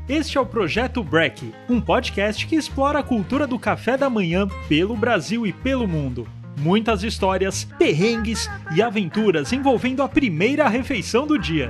Este é o Projeto Break, um podcast que explora a cultura do café da manhã pelo Brasil e pelo mundo. Muitas histórias, perrengues e aventuras envolvendo a primeira refeição do dia.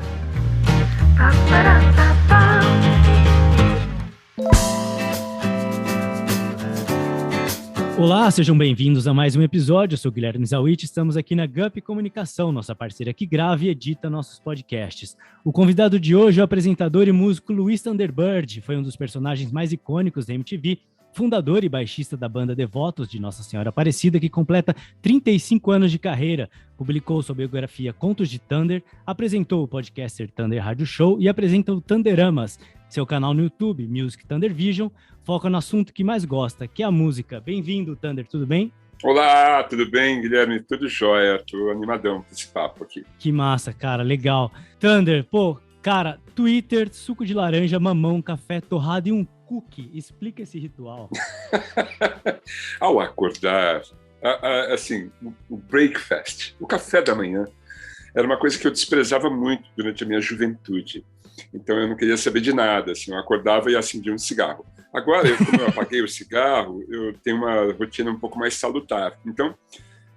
Olá, sejam bem-vindos a mais um episódio. Eu sou o Guilherme Zawitch, estamos aqui na Gup Comunicação, nossa parceira que grava e edita nossos podcasts. O convidado de hoje é o apresentador e músico Luiz Thunderbird, foi um dos personagens mais icônicos da MTV, fundador e baixista da banda Devotos de Nossa Senhora Aparecida, que completa 35 anos de carreira, publicou sua biografia Contos de Thunder, apresentou o podcaster Thunder Rádio Show e apresenta o Thunderamas, seu canal no YouTube, Music Thunder Vision, foca no assunto que mais gosta, que é a música. Bem-vindo, Thunder, tudo bem? Olá, tudo bem, Guilherme? Tudo jóia, tô animadão com esse papo aqui. Que massa, cara, legal. Thunder, cara, Twitter, suco de laranja, mamão, café, torrada e um cookie. Explica esse ritual. Ao acordar, assim, o breakfast, o café da manhã, era uma coisa que eu desprezava muito durante a minha juventude. Então eu não queria saber de nada, assim, eu acordava e acendia um cigarro. Agora, como eu apaguei o cigarro, eu tenho uma rotina um pouco mais salutar. Então,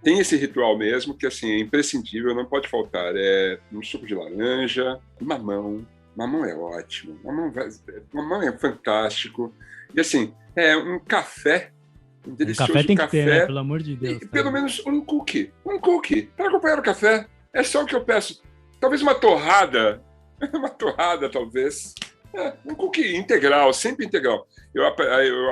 tem esse ritual mesmo que, assim, é imprescindível, não pode faltar. É um suco de laranja, mamão. Mamão é ótimo, mamão é fantástico. E, assim, é um café, um delicioso café. Tem café, que ter, né? Pelo amor de Deus. E pelo menos um cookie para acompanhar o café. É só o que eu peço. Talvez uma torrada, talvez. Um cookie integral, sempre integral. Eu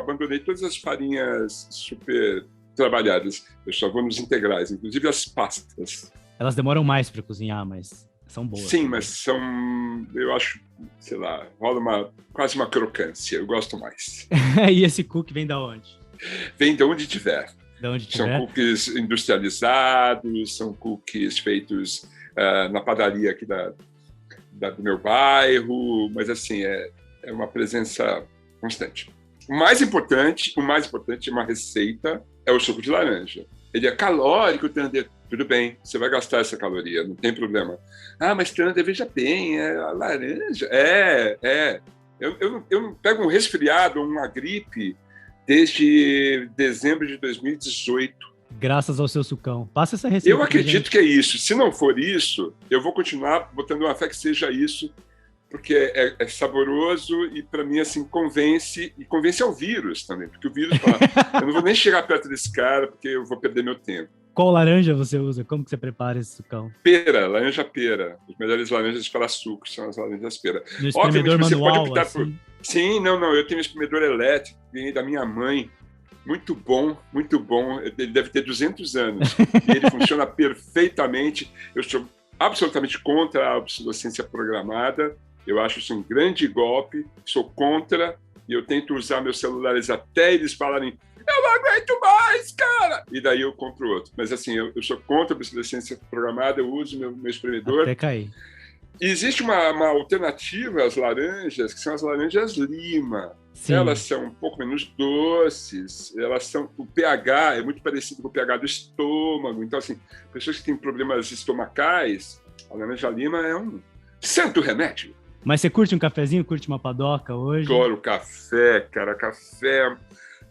abandonei todas as farinhas super trabalhadas. Eu só vou nos integrais, inclusive as pastas. Elas demoram mais para cozinhar, mas são boas. Sim, mas são, eu acho, sei lá, rola quase uma crocância. Eu gosto mais. E esse cookie vem da onde? Vem de onde tiver. De onde tiver. São cookies industrializados, são cookies feitos na padaria aqui do meu bairro, mas assim, é uma presença constante. O mais importante, uma receita, é o suco de laranja. Ele é calórico, Thunder. Tudo bem, você vai gastar essa caloria, não tem problema. Ah, mas Thunder, veja bem, é a laranja. Eu não pego um resfriado ou uma gripe desde dezembro de 2018. Graças ao seu sucão. Passa essa receita. Eu acredito que é isso. Se não for isso, eu vou continuar botando uma fé que seja isso, porque é saboroso e, para mim, assim, convence ao vírus também. Porque o vírus fala, eu não vou nem chegar perto desse cara porque eu vou perder meu tempo. Qual laranja você usa? Como que você prepara esse sucão? Laranja pera. Os melhores laranjas para suco são as laranjas pera. No espremedor manual, pode optar assim? Sim, não. Eu tenho um espremedor elétrico, ganhei da minha mãe. Muito bom. Ele deve ter 200 anos. E ele funciona perfeitamente. Eu sou absolutamente contra a obsolescência programada. Eu acho isso um grande golpe. Sou contra. E eu tento usar meus celulares até eles falarem: eu não aguento mais, cara! E daí eu compro outro. Mas assim, eu sou contra a obsolescência programada. Eu uso meu espremedor. Até cair. E existe uma alternativa às laranjas, que são as laranjas lima. Sim. Elas são um pouco menos doces, o pH é muito parecido com o pH do estômago. Então, assim, pessoas que têm problemas estomacais, a laranja lima é um santo remédio. Mas você curte um cafezinho, curte uma padoca hoje? Adoro café, cara, café.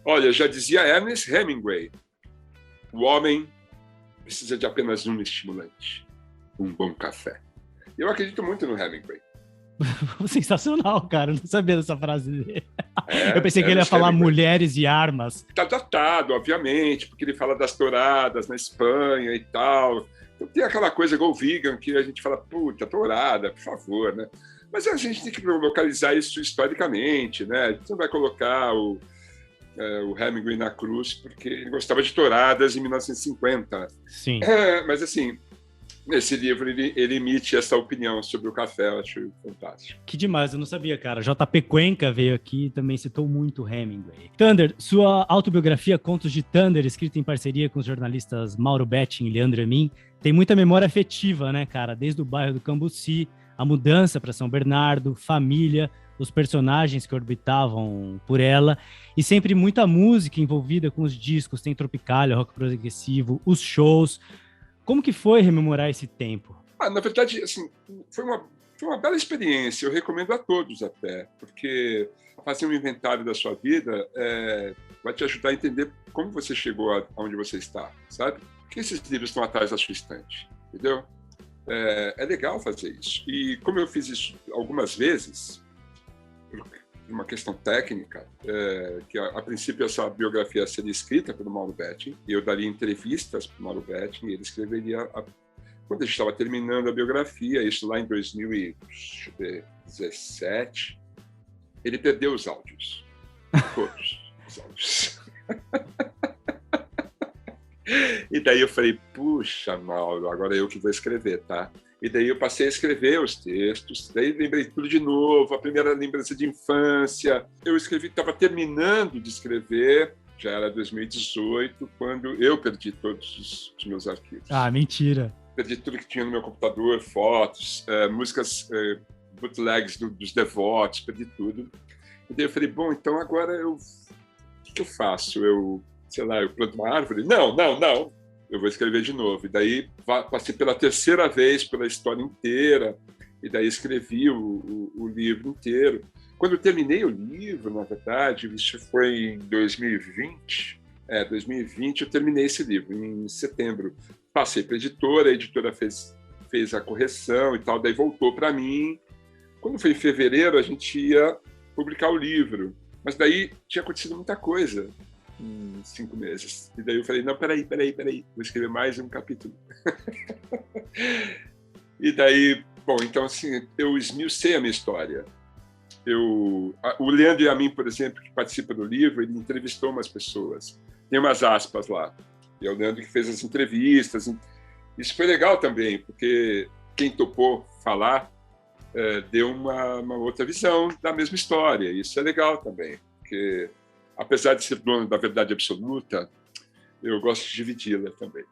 Olha, já dizia Ernest Hemingway, o homem precisa de apenas um estimulante, um bom café. Eu acredito muito no Hemingway. Sensacional, cara. Eu não sabia dessa frase dele. Eu pensei que ele ia falar Hemingway. Mulheres e armas. Está datado, obviamente, porque ele fala das touradas na Espanha e tal. Então tem aquela coisa igual vegan que a gente fala, puta, tourada, por favor, né? Mas a gente tem que localizar isso historicamente, né? A gente não vai colocar o Hemingway na cruz porque ele gostava de touradas em 1950. Sim. Mas assim, nesse livro ele emite essa opinião sobre o café, eu acho fantástico. Que demais, eu não sabia, cara. JP Cuenca veio aqui e também citou muito Hemingway. Thunder, sua autobiografia Contos de Thunder, escrita em parceria com os jornalistas Mauro Betting e Leandro Amin, tem muita memória afetiva, né, cara? Desde o bairro do Cambuci, a mudança para São Bernardo, família, os personagens que orbitavam por ela e sempre muita música envolvida com os discos, tem Tropicália, rock progressivo, os shows. Como que foi rememorar esse tempo? Na verdade, assim, foi foi uma bela experiência, eu recomendo a todos até, porque fazer um inventário da sua vida vai te ajudar a entender como você chegou aonde você está, sabe? Porque esses livros estão atrás da sua estante, entendeu? É legal fazer isso. E como eu fiz isso algumas vezes, por uma questão técnica, que a princípio essa biografia seria escrita pelo Mauro Betting, e eu daria entrevistas para o Mauro Betting, e ele escreveria quando a gente estava terminando a biografia, isso lá em 2017, ele perdeu os áudios. Todos os áudios. E daí eu falei, puxa, Mauro, agora eu que vou escrever, tá? E daí eu passei a escrever os textos, daí lembrei tudo de novo, a primeira lembrança de infância. Eu estava terminando de escrever, já era 2018, quando eu perdi todos os meus arquivos. Ah, mentira! Perdi tudo que tinha no meu computador, fotos, músicas, bootlegs dos Devotos, perdi tudo. E daí eu falei, bom, então agora o que eu faço? Eu planto uma árvore? Não. Eu vou escrever de novo. E daí passei pela terceira vez pela história inteira, e daí escrevi o livro inteiro. Quando eu terminei o livro, na verdade, isso foi em 2020, 2020 eu terminei esse livro, em setembro. Passei para a editora fez a correção e tal, daí voltou para mim. Quando foi em fevereiro, a gente ia publicar o livro, mas daí tinha acontecido muita coisa em 5 meses. E daí eu falei, não, peraí, vou escrever mais um capítulo. E daí, bom, então assim, eu esmiucei a minha história. O Leandro Yamin, por exemplo, que participa do livro, ele entrevistou umas pessoas. Tem umas aspas lá. E é o Leandro que fez as entrevistas. Isso foi legal também, porque quem topou falar deu uma outra visão da mesma história. Isso é legal também, porque apesar de ser dono da verdade absoluta, eu gosto de dividi-la também.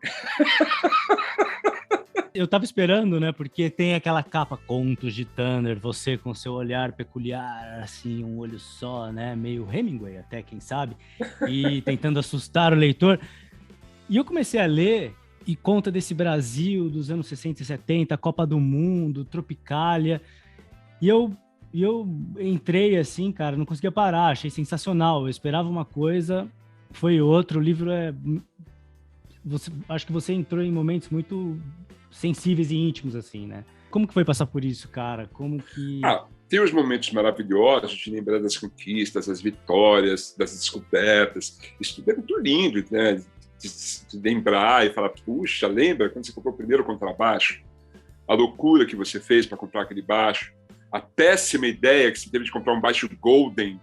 Eu tava esperando, né? Porque tem aquela capa Contos de Thunder, você com seu olhar peculiar, assim, um olho só, né? Meio Hemingway até, quem sabe, e tentando assustar o leitor. E eu comecei a ler e conta desse Brasil dos anos 60 e 70, Copa do Mundo, Tropicália. E eu entrei assim, cara, não conseguia parar, achei sensacional. Eu esperava uma coisa, foi outra. O livro acho que você entrou em momentos muito sensíveis e íntimos, assim, né? Como que foi passar por isso, cara? Como que... Tem os momentos maravilhosos de lembrar das conquistas, das vitórias, das descobertas. Isso tudo é muito lindo, né? De lembrar e falar, puxa, lembra quando você comprou o primeiro contrabaixo? A loucura que você fez para comprar aquele baixo? A péssima ideia que você teve de comprar um baixo Golden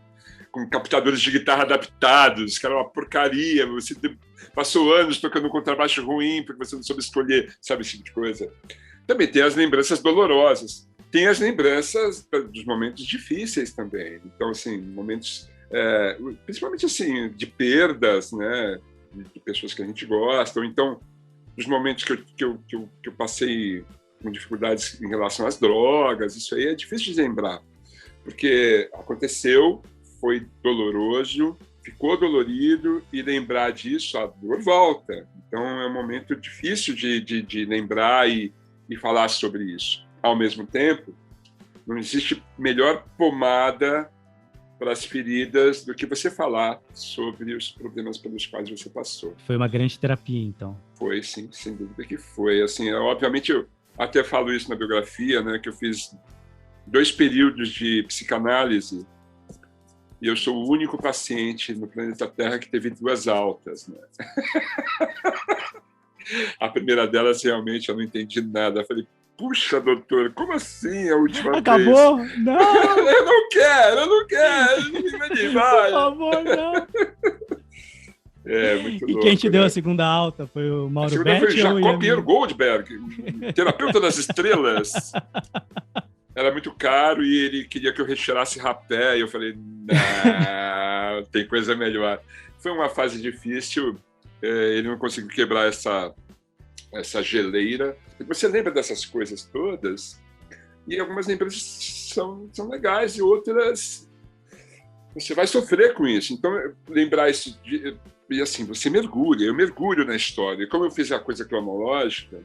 com captadores de guitarra adaptados, que era uma porcaria. Você passou anos tocando um contrabaixo ruim porque você não soube escolher, sabe, esse tipo de coisa. Também tem as lembranças dolorosas. Tem as lembranças dos momentos difíceis também. Então, assim, momentos, principalmente assim, de perdas, né? De pessoas que a gente gosta, ou então os momentos que eu passei com dificuldades em relação às drogas. Isso aí é difícil de lembrar, porque aconteceu, foi doloroso, ficou dolorido, e lembrar disso, a dor volta. Então é um momento difícil de lembrar e falar sobre isso. Ao mesmo tempo, não existe melhor pomada para as feridas do que você falar sobre os problemas pelos quais você passou. Foi uma grande terapia, então. Foi, sim, sem dúvida que foi. Assim, obviamente, eu até falo isso na biografia, né, que eu fiz 2 períodos de psicanálise e eu sou o único paciente no planeta Terra que teve 2 altas, né? A primeira delas, realmente, eu não entendi nada. Eu falei, puxa, doutor, como assim a última vez? Acabou? Não! Eu não quero, não me mande mais. Por favor, não! Muito e louco, quem te deu né? a segunda alta? Foi o Mauro A segunda foi o Betti ou Jacob Pierre Goldberg, terapeuta das estrelas. Era muito caro e ele queria que eu retirasse rapé. E eu falei, não, tem coisa melhor. Foi uma fase difícil. Ele não conseguiu quebrar essa geleira. Você lembra dessas coisas todas, e algumas lembranças são legais, e outras você vai sofrer com isso. Então, lembrar isso, e assim, você mergulha, eu mergulho na história. E como eu fiz a coisa cronológica,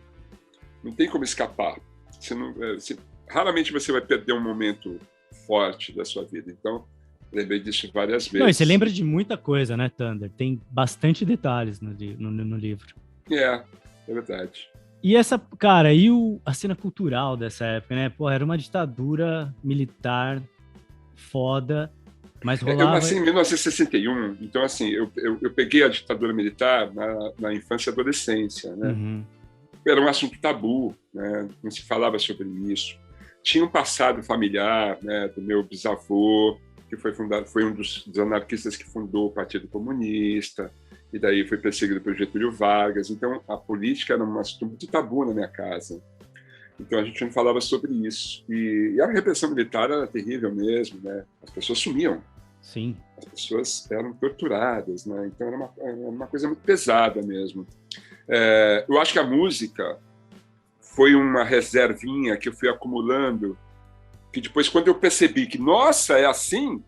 não tem como escapar. raramente você vai perder um momento forte da sua vida. Então, lembrei disso várias vezes. Não, e você lembra de muita coisa, né, Thunder? Tem bastante detalhes no livro. É verdade. E essa, cara, a cena cultural dessa época, né? Pô, era uma ditadura militar foda, mas rolava... Eu nasci em 1961, então, assim, eu peguei a ditadura militar na infância e adolescência, né? Uhum. Era um assunto tabu, né? Não se falava sobre isso. Tinha um passado familiar, né, do meu bisavô, que foi um dos anarquistas que fundou o Partido Comunista, e daí foi perseguido por Getúlio Vargas. Então, a política era um assunto muito tabu na minha casa. Então, a gente não falava sobre isso. E a repressão militar era terrível mesmo, né? As pessoas sumiam. Sim. As pessoas eram torturadas, né? Então, era uma coisa muito pesada mesmo. Eu acho que a música foi uma reservinha que eu fui acumulando, que depois, quando eu percebi que, nossa, é assim,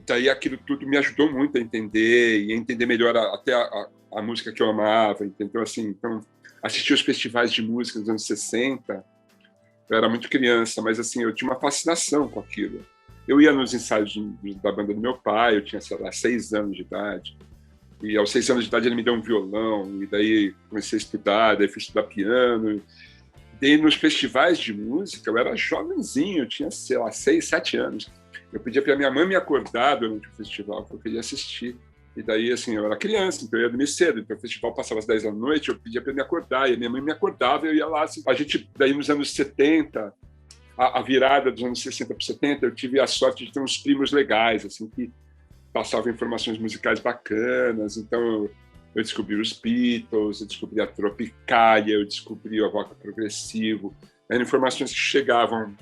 daí aquilo tudo me ajudou muito a entender, e a entender melhor até a música que eu amava. Então, assim, assistir os festivais de música dos anos 60, eu era muito criança, mas assim, eu tinha uma fascinação com aquilo. Eu ia nos ensaios da banda do meu pai, eu tinha, sei lá, 6 anos de idade, e aos 6 anos de idade ele me deu um violão, e daí comecei a estudar, daí fui estudar piano. E nos festivais de música, eu era jovenzinho, eu tinha, sei lá, 6, 7 anos. Eu pedia para minha mãe me acordar durante o festival, porque eu queria assistir. E daí, assim, eu era criança, então eu ia dormir cedo. Então o festival passava às 10 da noite, eu pedia para me acordar, e a minha mãe me acordava e eu ia lá. Assim. A gente, daí nos anos 70, a virada dos anos 60 para 70, eu tive a sorte de ter uns primos legais, assim, que passavam informações musicais bacanas. Então eu descobri os Beatles, eu descobri a Tropicália, eu descobri o rock progressivo. Eram informações que chegavam,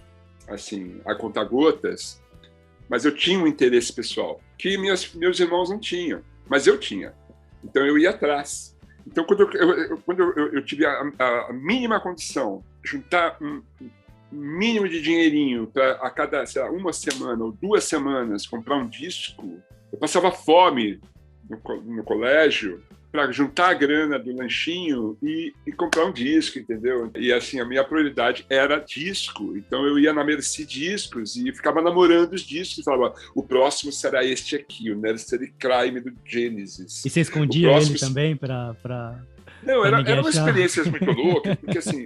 assim, a conta-gotas, mas eu tinha um interesse pessoal, que meus irmãos não tinham, mas eu tinha. Então eu ia atrás. Então quando eu tive a mínima condição, juntar um mínimo de dinheirinho para a cada, sei lá, 1 semana ou 2 semanas comprar um disco, eu passava fome no colégio, para juntar a grana do lanchinho e comprar um disco, entendeu? E assim, a minha prioridade era disco. Então eu ia na Merci Discos e ficava namorando os discos e falava, o próximo será este aqui, o Nursery Crime do Genesis. E você escondia ele também para Não, era uma experiência muito louca, porque assim,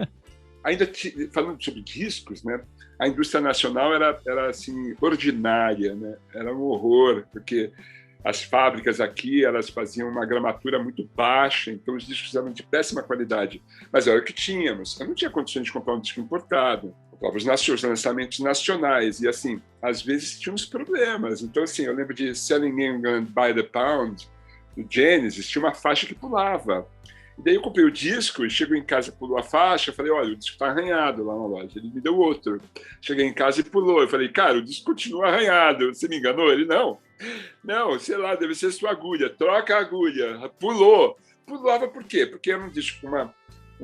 ainda falando sobre discos, né? A indústria nacional era assim, ordinária, né? Era um horror, porque as fábricas aqui, elas faziam uma gramatura muito baixa, então os discos eram de péssima qualidade. Mas era o que tínhamos. Eu não tinha condições de comprar um disco importado. Eu comprava os lançamentos nacionais. E, assim, às vezes tinha uns problemas. Então, assim, eu lembro de Selling England by the Pound, do Genesis, tinha uma faixa que pulava. E daí eu comprei o disco e chego em casa, pulou a faixa, eu falei, olha, o disco está arranhado lá na loja. Ele me deu outro. Cheguei em casa e pulou. Eu falei, cara, o disco continua arranhado. Você me enganou? Ele, não. Não, sei lá, deve ser sua agulha. Troca a agulha. Pulou. Pulava por quê? Porque era um disco com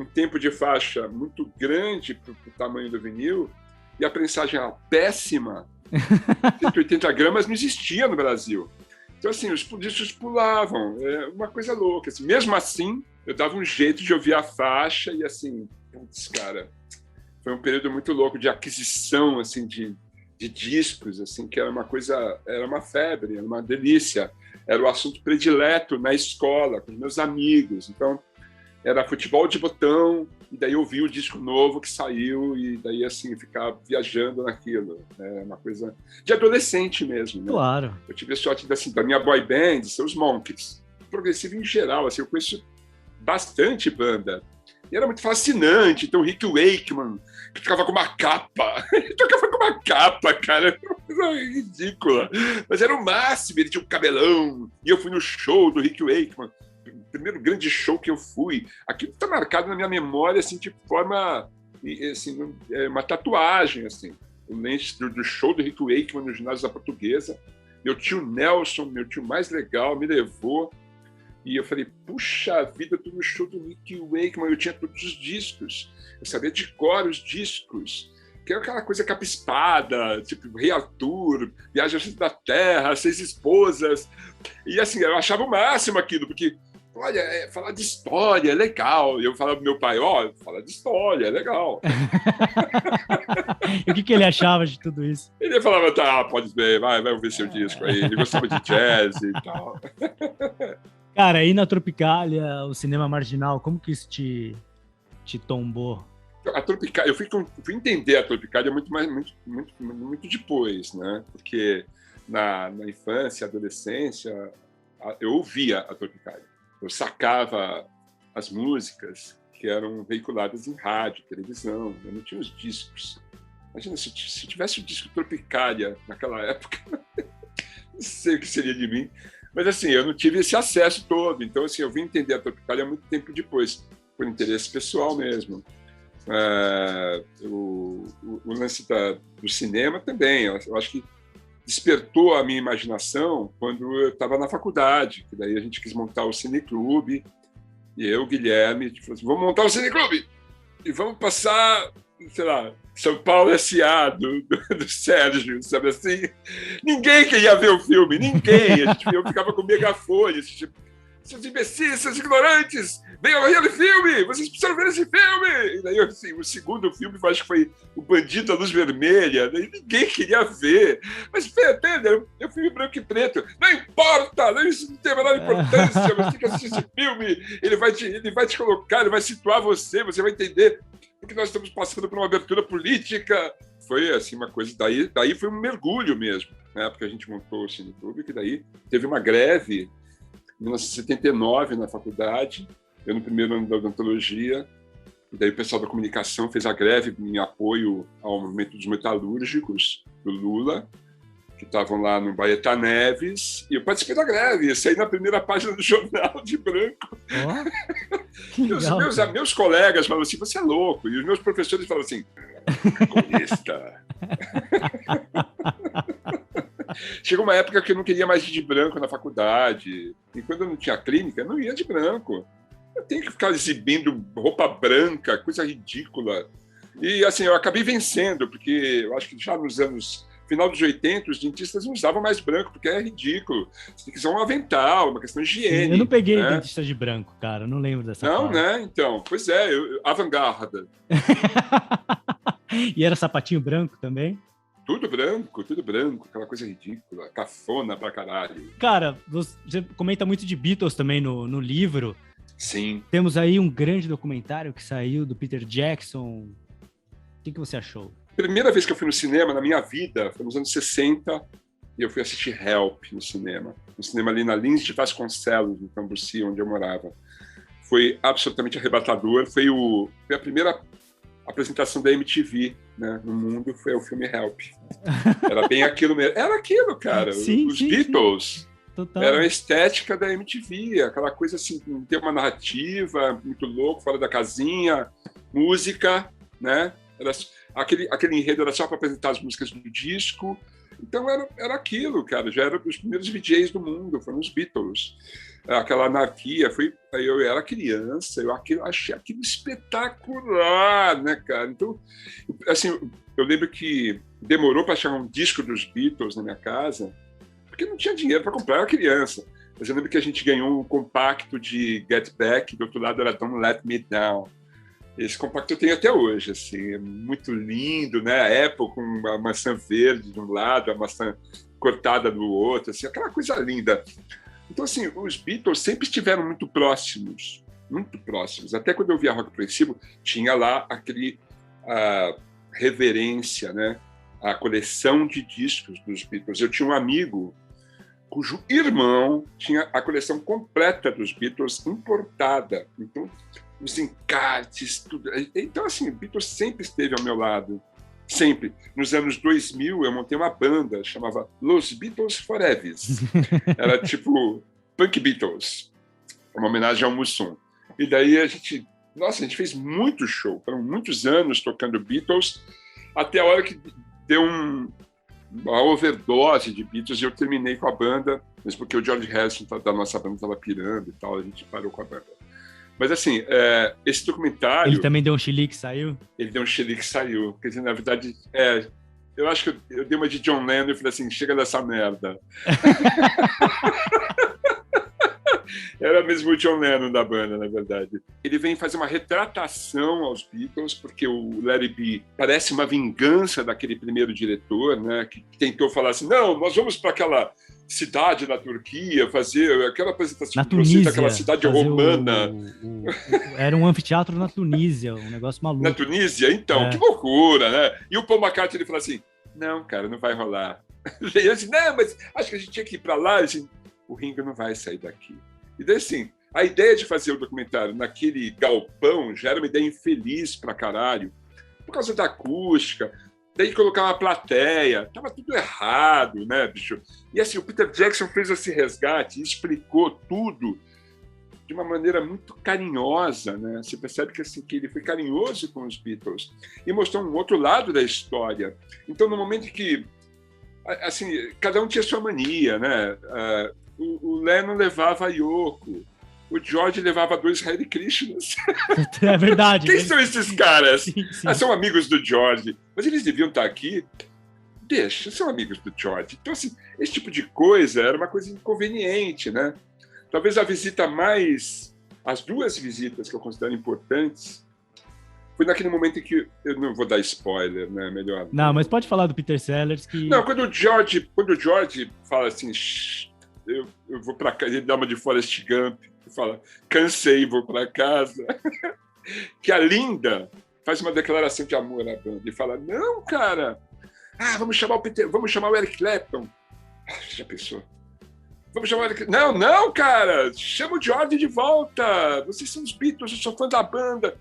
um tempo de faixa muito grande para o tamanho do vinil e a prensagem era péssima. 180 gramas não existia no Brasil. Então, assim, os discos pulavam. É uma coisa louca. Assim. Mesmo assim, eu dava um jeito de ouvir a faixa e, assim, putz, cara, foi um período muito louco de aquisição, assim, de discos, assim, que era uma coisa, era uma febre, era uma delícia. Era o assunto predileto na escola, com os meus amigos. Então, era futebol de botão, e daí eu vi o disco novo que saiu, e daí, assim, ficar viajando naquilo. É uma coisa de adolescente mesmo, né? Claro. Eu tive a sorte, assim, da minha boy band, ser os Monkees. Progressivo em geral, assim, eu conheço bastante banda. E era muito fascinante. Então, o Rick Wakeman, que ficava com uma capa. Ele tocava com uma capa, cara. Era uma coisa ridícula. Mas era o máximo. Ele tinha um cabelão. E eu fui no show do Rick Wakeman. O primeiro grande show que eu fui. Aquilo está marcado na minha memória, assim, de forma... Assim, uma tatuagem, assim. O lente do show do Rick Wakeman no ginásio da Portuguesa. Meu tio Nelson, meu tio mais legal, me levou. E eu falei, puxa vida, eu tô no show do Rick Wakeman, eu tinha todos os discos. Eu sabia de cor os discos. Que era aquela coisa capa-espada, tipo Rei Arthur, Viagem ao Centro da Terra, 6 Esposas. E assim, eu achava o máximo aquilo, porque, olha, falar de história é legal. E eu falava pro meu pai, falar de história é legal. E o que ele achava de tudo isso? Ele falava, tá, pode ver, vai ouvir seu disco aí. Ele gostava de jazz e tal. Cara, aí na Tropicália, o cinema marginal, como que isso te tombou? A Tropicália, eu fui entender a Tropicália muito depois, né? Porque na infância, adolescência, eu ouvia a Tropicália. Eu sacava as músicas que eram veiculadas em rádio, televisão. Eu não tinha os discos. Imagina, se tivesse o disco Tropicália naquela época, não sei o que seria de mim. Mas, assim, eu não tive esse acesso todo. Então, assim, eu vim entender a Tropicália muito tempo depois, por interesse pessoal mesmo. O lance do cinema também. Eu acho que despertou a minha imaginação quando eu estava na faculdade, que daí a gente quis montar o Cineclube, e eu, Guilherme, a gente falou assim, vamos montar o Cineclube e vamos passar, sei lá, São Paulo S.A. do Sérgio, sabe assim? Ninguém queria ver o filme, ninguém. Eu ficava com megafone, tipo, seus imbecis, seus ignorantes, venham ver o filme, vocês precisam ver esse filme. E daí, assim, o segundo filme, acho que foi O Bandido da Luz Vermelha, daí ninguém queria ver. Mas, entendeu? É um filme branco e preto. Não importa, isso não tem a menor importância, você tem que assistir esse filme, ele vai te colocar, ele vai situar você vai entender porque nós estamos passando por uma abertura política. Foi, assim, uma coisa, daí foi um mergulho mesmo, né? Porque a gente montou o Cineclube, que daí teve uma greve em 1979, na faculdade, eu no primeiro ano da odontologia, e daí o pessoal da comunicação fez a greve em apoio ao movimento dos metalúrgicos, do Lula, que estavam lá no Baeta Neves, e eu participei da greve, eu saí na primeira página do jornal de branco. Meus colegas falavam assim, você é louco, e os meus professores falavam assim, comunista. Chegou uma época que eu não queria mais ir de branco na faculdade. E quando eu não tinha clínica, eu não ia de branco. Eu tenho que ficar exibindo roupa branca, coisa ridícula. E, assim, eu acabei vencendo, porque eu acho que já nos anos... final dos 80, os dentistas não usavam mais branco, porque é ridículo. Você tem que usar um avental, uma questão de higiene. Eu não peguei né? dentista de branco, cara. Eu não lembro dessa Não, parte. Né? Então, pois é, avant-garde. E era sapatinho branco também? Tudo branco, aquela coisa ridícula, cafona pra caralho. Cara, você comenta muito de Beatles também no livro. Sim. Temos aí um grande documentário que saiu do Peter Jackson. O que você achou? Primeira vez que eu fui no cinema na minha vida foi nos anos 60 e eu fui assistir Help no cinema ali na Lins de Vasconcelos, no Cambuci, onde eu morava. Foi absolutamente arrebatador. Foi a primeira apresentação da MTV, né, no mundo, foi o filme Help. Era bem aquilo mesmo. Era aquilo, cara. Os Beatles eram a estética da MTV, aquela coisa assim, ter uma narrativa muito louco, fora da casinha, música, né? Aquele enredo era só para apresentar as músicas do disco. Então era aquilo, cara. Já eram os primeiros DJs do mundo, foram os Beatles. Aquela anarquia. Eu era criança, eu achei aquilo espetacular, né, cara? Então, assim, eu lembro que demorou para chegar um disco dos Beatles na minha casa, porque não tinha dinheiro para comprar, eu era criança. Mas eu lembro que a gente ganhou um compacto de Get Back, do outro lado era Don't Let Me Down. Esse compacto eu tenho até hoje, assim, é muito lindo, né? Apple com uma maçã verde de um lado, a maçã cortada do outro, assim, aquela coisa linda. Então, assim, os Beatles sempre estiveram muito próximos. Até quando eu via Rock Progressivo, tinha lá aquele reverência, né? A coleção de discos dos Beatles. Eu tinha um amigo cujo irmão tinha a coleção completa dos Beatles importada. Então, os encartes, tudo. Então, assim, o Beatles sempre esteve ao meu lado. Sempre. Nos anos 2000, eu montei uma banda, chamava Los Beatles Forever. Era tipo Punk Beatles, uma homenagem ao Mussum. E daí a gente fez muito show. Foram muitos anos tocando Beatles, até a hora que deu uma overdose de Beatles e eu terminei com a banda, mesmo porque o George Harrison da nossa banda estava pirando e tal, a gente parou com a banda. Mas, assim, esse documentário... Ele também deu um chilique, saiu? Ele deu um chilique, saiu. Quer dizer, na verdade, eu acho que eu dei uma de John Lennon e falei assim, chega dessa merda. Era mesmo o John Lennon da banda, na verdade. Ele vem fazer uma retratação aos Beatles, porque o Let It Be parece uma vingança daquele primeiro diretor, né, que tentou falar assim, não, nós vamos para aquela cidade na Turquia, fazer aquela apresentação na Tunísia, daquela cidade romana. Era um anfiteatro na Tunísia, um negócio maluco. Na Tunísia? Então, que loucura, né? E o Paul McCartney, ele falou assim, não, cara, não vai rolar. Eu disse, não, mas acho que a gente tinha que ir para lá. Disse, o Ringo não vai sair daqui. E daí, assim, a ideia de fazer o documentário naquele galpão já era uma ideia infeliz pra caralho, por causa da acústica. Daí colocar uma plateia, tava tudo errado, né, bicho? E assim, o Peter Jackson fez esse resgate e explicou tudo de uma maneira muito carinhosa, né? Você percebe que, assim, que ele foi carinhoso com os Beatles e mostrou um outro lado da história. Então, no momento que, assim, cada um tinha sua mania, né? O Lennon levava a Yoko, o George levava 2 Hare Krishnas. É verdade. Quem são esses caras? Sim. São amigos do George. Mas eles deviam estar aqui. Deixa, são amigos do George. Então, assim, esse tipo de coisa era uma coisa inconveniente, né? Talvez a visita mais... As 2 visitas que eu considero importantes foi naquele momento em que... Eu não vou dar spoiler, né? Melhor. Não, mas pode falar do Peter Sellers que... Não, quando o George fala assim... Eu vou para casa, ele dá uma de Forrest Gump, fala, cansei, vou para casa. Que a Linda faz uma declaração de amor à banda e fala, não, cara, vamos chamar o Eric Clapton. Já pensou? Vamos chamar o Eric Clapton. Não, cara, chama o George de volta. Vocês são os Beatles, eu sou fã da banda.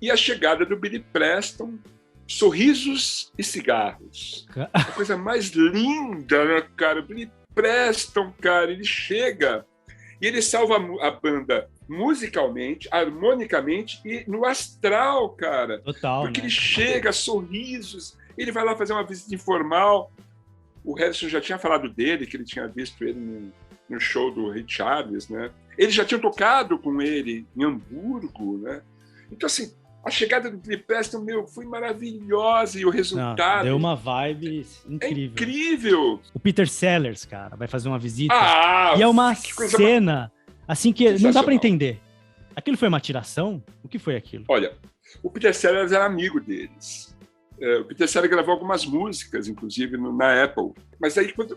E a chegada do Billy Preston, sorrisos e cigarros. A coisa mais linda, né, cara? O Billy Preston, cara, ele chega e ele salva a banda musicalmente, harmonicamente e no astral, cara. Total, porque né? Ele chega, sorrisos, ele vai lá fazer uma visita informal. O Harrison já tinha falado dele, que ele tinha visto ele no show do Ray Charles, né? Eles já tinham tocado com ele em Hamburgo, né? Então, assim, a chegada do Billy Preston, foi maravilhosa e o resultado... Deu uma vibe incrível. É incrível! O Peter Sellers, cara, vai fazer uma visita. E é uma cena, assim, que não dá pra entender. Aquilo foi uma tiração? O que foi aquilo? Olha, o Peter Sellers era amigo deles. O Peter Sellers gravou algumas músicas, inclusive, na Apple. Mas aí, quando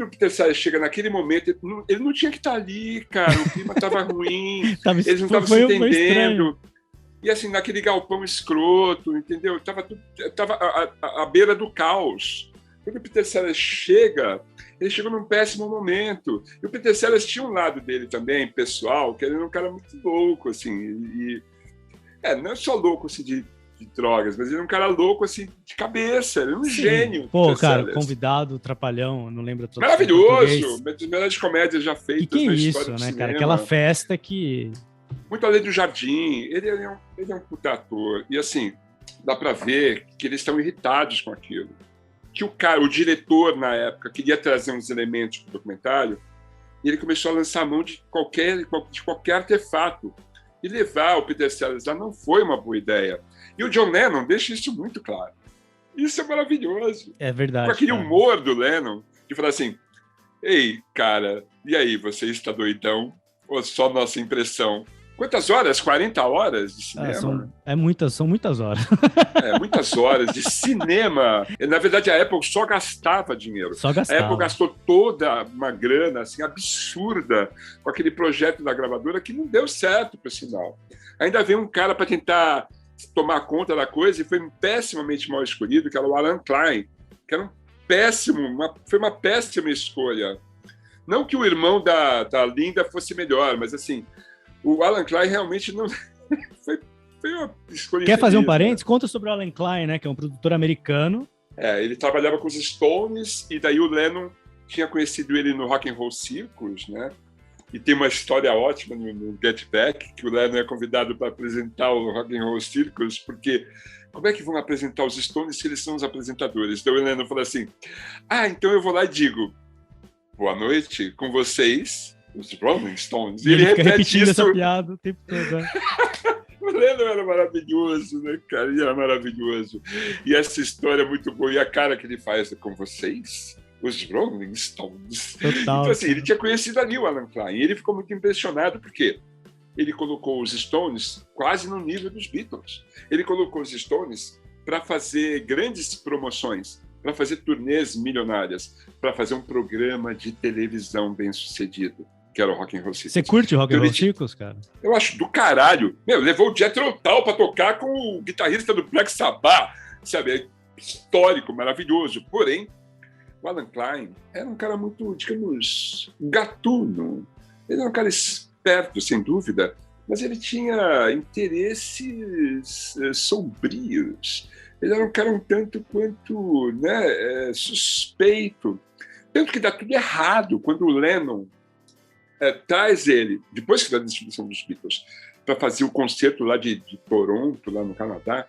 o Peter Sellers chega naquele momento, ele não tinha que estar ali, cara. O clima estava ruim, eles não estavam se entendendo. E assim, naquele galpão escroto, entendeu? Tava à beira do caos. Quando o Peter Sellers chega, ele chegou num péssimo momento. E o Peter Sellers tinha um lado dele também, pessoal, que ele era um cara muito louco, assim. Não é só louco, assim, de drogas, mas ele era um cara louco, assim, de cabeça. Ele era um gênio. Pô, cara, Sellers. Convidado, Trapalhão, não lembro. Maravilhoso! Uma das melhores comédias já feitas na história isso, do né, cinema. cara? Aquela festa que... Muito além do Jardim, ele é um puta ator. E assim, dá para ver que eles estão irritados com aquilo. Que o diretor, na época, queria trazer uns elementos para o documentário e ele começou a lançar a mão de qualquer artefato. E levar o Peter Sellers lá não foi uma boa ideia. E o John Lennon deixa isso muito claro. Isso é maravilhoso. É verdade. Com aquele humor do Lennon, de falar assim, ei, cara, e aí, você está doidão? Ou só nossa impressão? Quantas horas? 40 horas de cinema? São muitas horas. Muitas horas de cinema. Na verdade, a Apple só gastava dinheiro. A Apple gastou toda uma grana assim, absurda com aquele projeto da gravadora que não deu certo, por sinal. Ainda veio um cara para tentar tomar conta da coisa e foi pessimamente mal escolhido, que era o Alan Klein, que era foi uma péssima escolha. Não que o irmão da Linda fosse melhor, mas assim... O Alan Klein realmente não foi uma escolha. Quer fazer um parênteses? Conta sobre o Alan Klein, né? Que é um produtor americano. Ele trabalhava com os Stones e daí o Lennon tinha conhecido ele no Rock and Roll Circus, né? E tem uma história ótima no Get Back, que o Lennon é convidado para apresentar o Rock and Roll Circus, porque como é que vão apresentar os Stones se eles são os apresentadores? Então o Lennon falou assim, então eu vou lá e digo, boa noite, com vocês... os Rolling Stones. E ele fica repetindo essa piada o tempo todo. Né? O Lennon era maravilhoso, né, cara? Ele era maravilhoso. E essa história é muito boa. E a cara que ele faz com vocês? os Rolling Stones. Total. Então, assim, ele tinha conhecido ali o Alan Klein, e ele ficou muito impressionado, porque ele colocou os Stones quase no nível dos Beatles. Ele colocou os Stones para fazer grandes promoções, para fazer turnês milionárias, para fazer um programa de televisão bem-sucedido, que era o Rock and Roll Circus. Você curte Rock and Roll Circus, cara? Eu acho do caralho. Levou o Jethro Tull para tocar com o guitarrista do Black Sabbath, sabe? É histórico, maravilhoso. Porém, o Alan Klein era um cara muito, digamos, gatuno. Ele era um cara esperto, sem dúvida, mas ele tinha interesses sombrios. Ele era um cara um tanto quanto, né, suspeito. Tanto que dá tudo errado quando o Lennon traz ele, depois que dá a distribuição dos Beatles, para fazer o concerto lá de Toronto, lá no Canadá.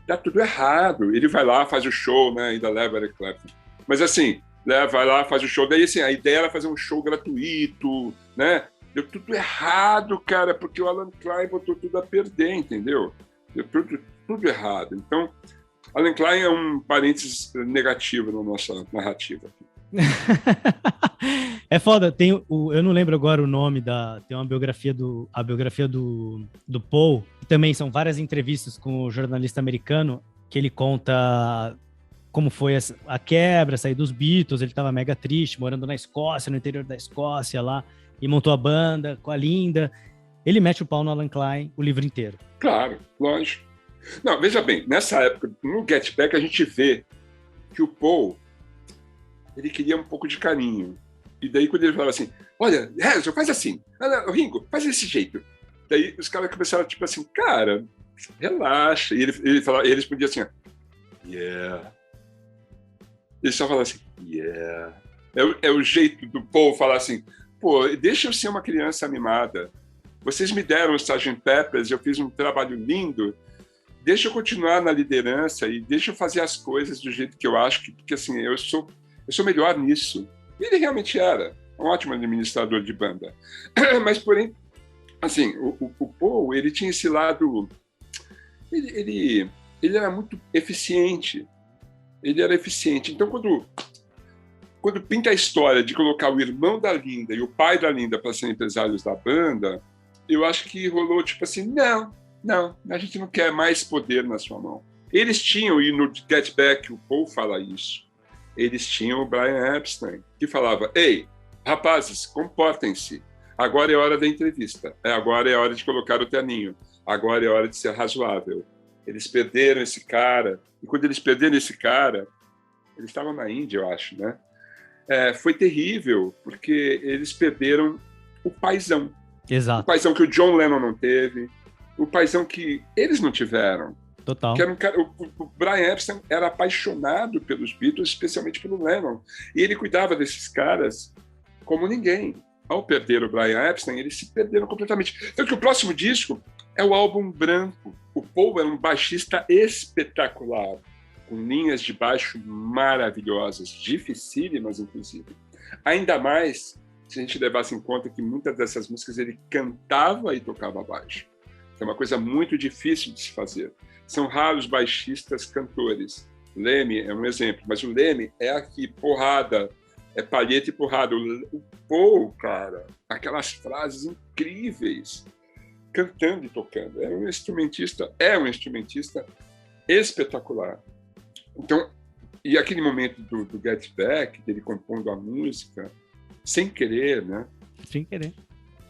Dá tudo errado. Ele vai lá, faz o show, né, ainda leva Eric Clapton. Mas assim, vai lá, faz o show. Daí assim, a ideia era fazer um show gratuito, né? Deu tudo errado, cara, porque o Alan Klein botou tudo a perder, entendeu? Deu tudo errado. Então, Alan Klein é um parênteses negativo na nossa narrativa. É foda, eu não lembro agora o nome tem uma biografia do Paul, e também são várias entrevistas com o jornalista americano, que ele conta como foi a quebra, sair dos Beatles. Ele estava mega triste, morando na Escócia, no interior da Escócia lá, e montou a banda com a Linda. Ele mete o pau no Alan Klein o livro inteiro. Claro, lógico. Não, veja bem, nessa época, no Get Back, a gente vê que o Paul, ele queria um pouco de carinho. E daí, quando ele falava assim, olha, Harrison, faz assim. Ringo, faz desse jeito. Daí os caras começaram, tipo assim, cara, relaxa. E ele respondia assim, yeah. Ele só falava assim, yeah. É o jeito do Paul falar assim, pô, deixa eu ser uma criança mimada. Vocês me deram o Sgt. Pepper's, eu fiz um trabalho lindo. Deixa eu continuar na liderança e deixa eu fazer as coisas do jeito que eu acho, porque assim, eu sou melhor nisso. E ele realmente era um ótimo administrador de banda. Mas, porém, assim, o Paul, ele tinha esse lado... Ele era muito eficiente. Ele era eficiente. Então, quando pinta a história de colocar o irmão da Linda e o pai da Linda para serem empresários da banda, eu acho que rolou tipo assim, não, a gente não quer mais poder na sua mão. Eles tinham, e no Get Back o Paul fala isso, eles tinham o Brian Epstein, que falava, ei, rapazes, comportem-se, agora é hora da entrevista, agora é hora de colocar o terninho, agora é hora de ser razoável. Eles perderam esse cara, e quando eles perderam esse cara, eles estavam na Índia, eu acho, né? Foi terrível, porque eles perderam o paizão. Exato. O paizão que o John Lennon não teve, o paizão que eles não tiveram. Total. Que era um cara, o Brian Epstein era apaixonado pelos Beatles, especialmente pelo Lennon. E ele cuidava desses caras como ninguém. Ao perder o Brian Epstein, eles se perderam completamente. Tanto que o próximo disco é o álbum branco. O Paul era um baixista espetacular, com linhas de baixo maravilhosas, dificílimas, inclusive. Ainda mais se a gente levasse em conta que muitas dessas músicas ele cantava e tocava baixo. É uma coisa muito difícil de se fazer. São raros baixistas cantores. Lemmy é um exemplo, mas o Lemmy é aqui, porrada, é palheta e porrada. O Paul, cara, aquelas frases incríveis, cantando e tocando. É um instrumentista espetacular. Então, e aquele momento do Get Back, dele compondo a música, sem querer, né? Sem querer.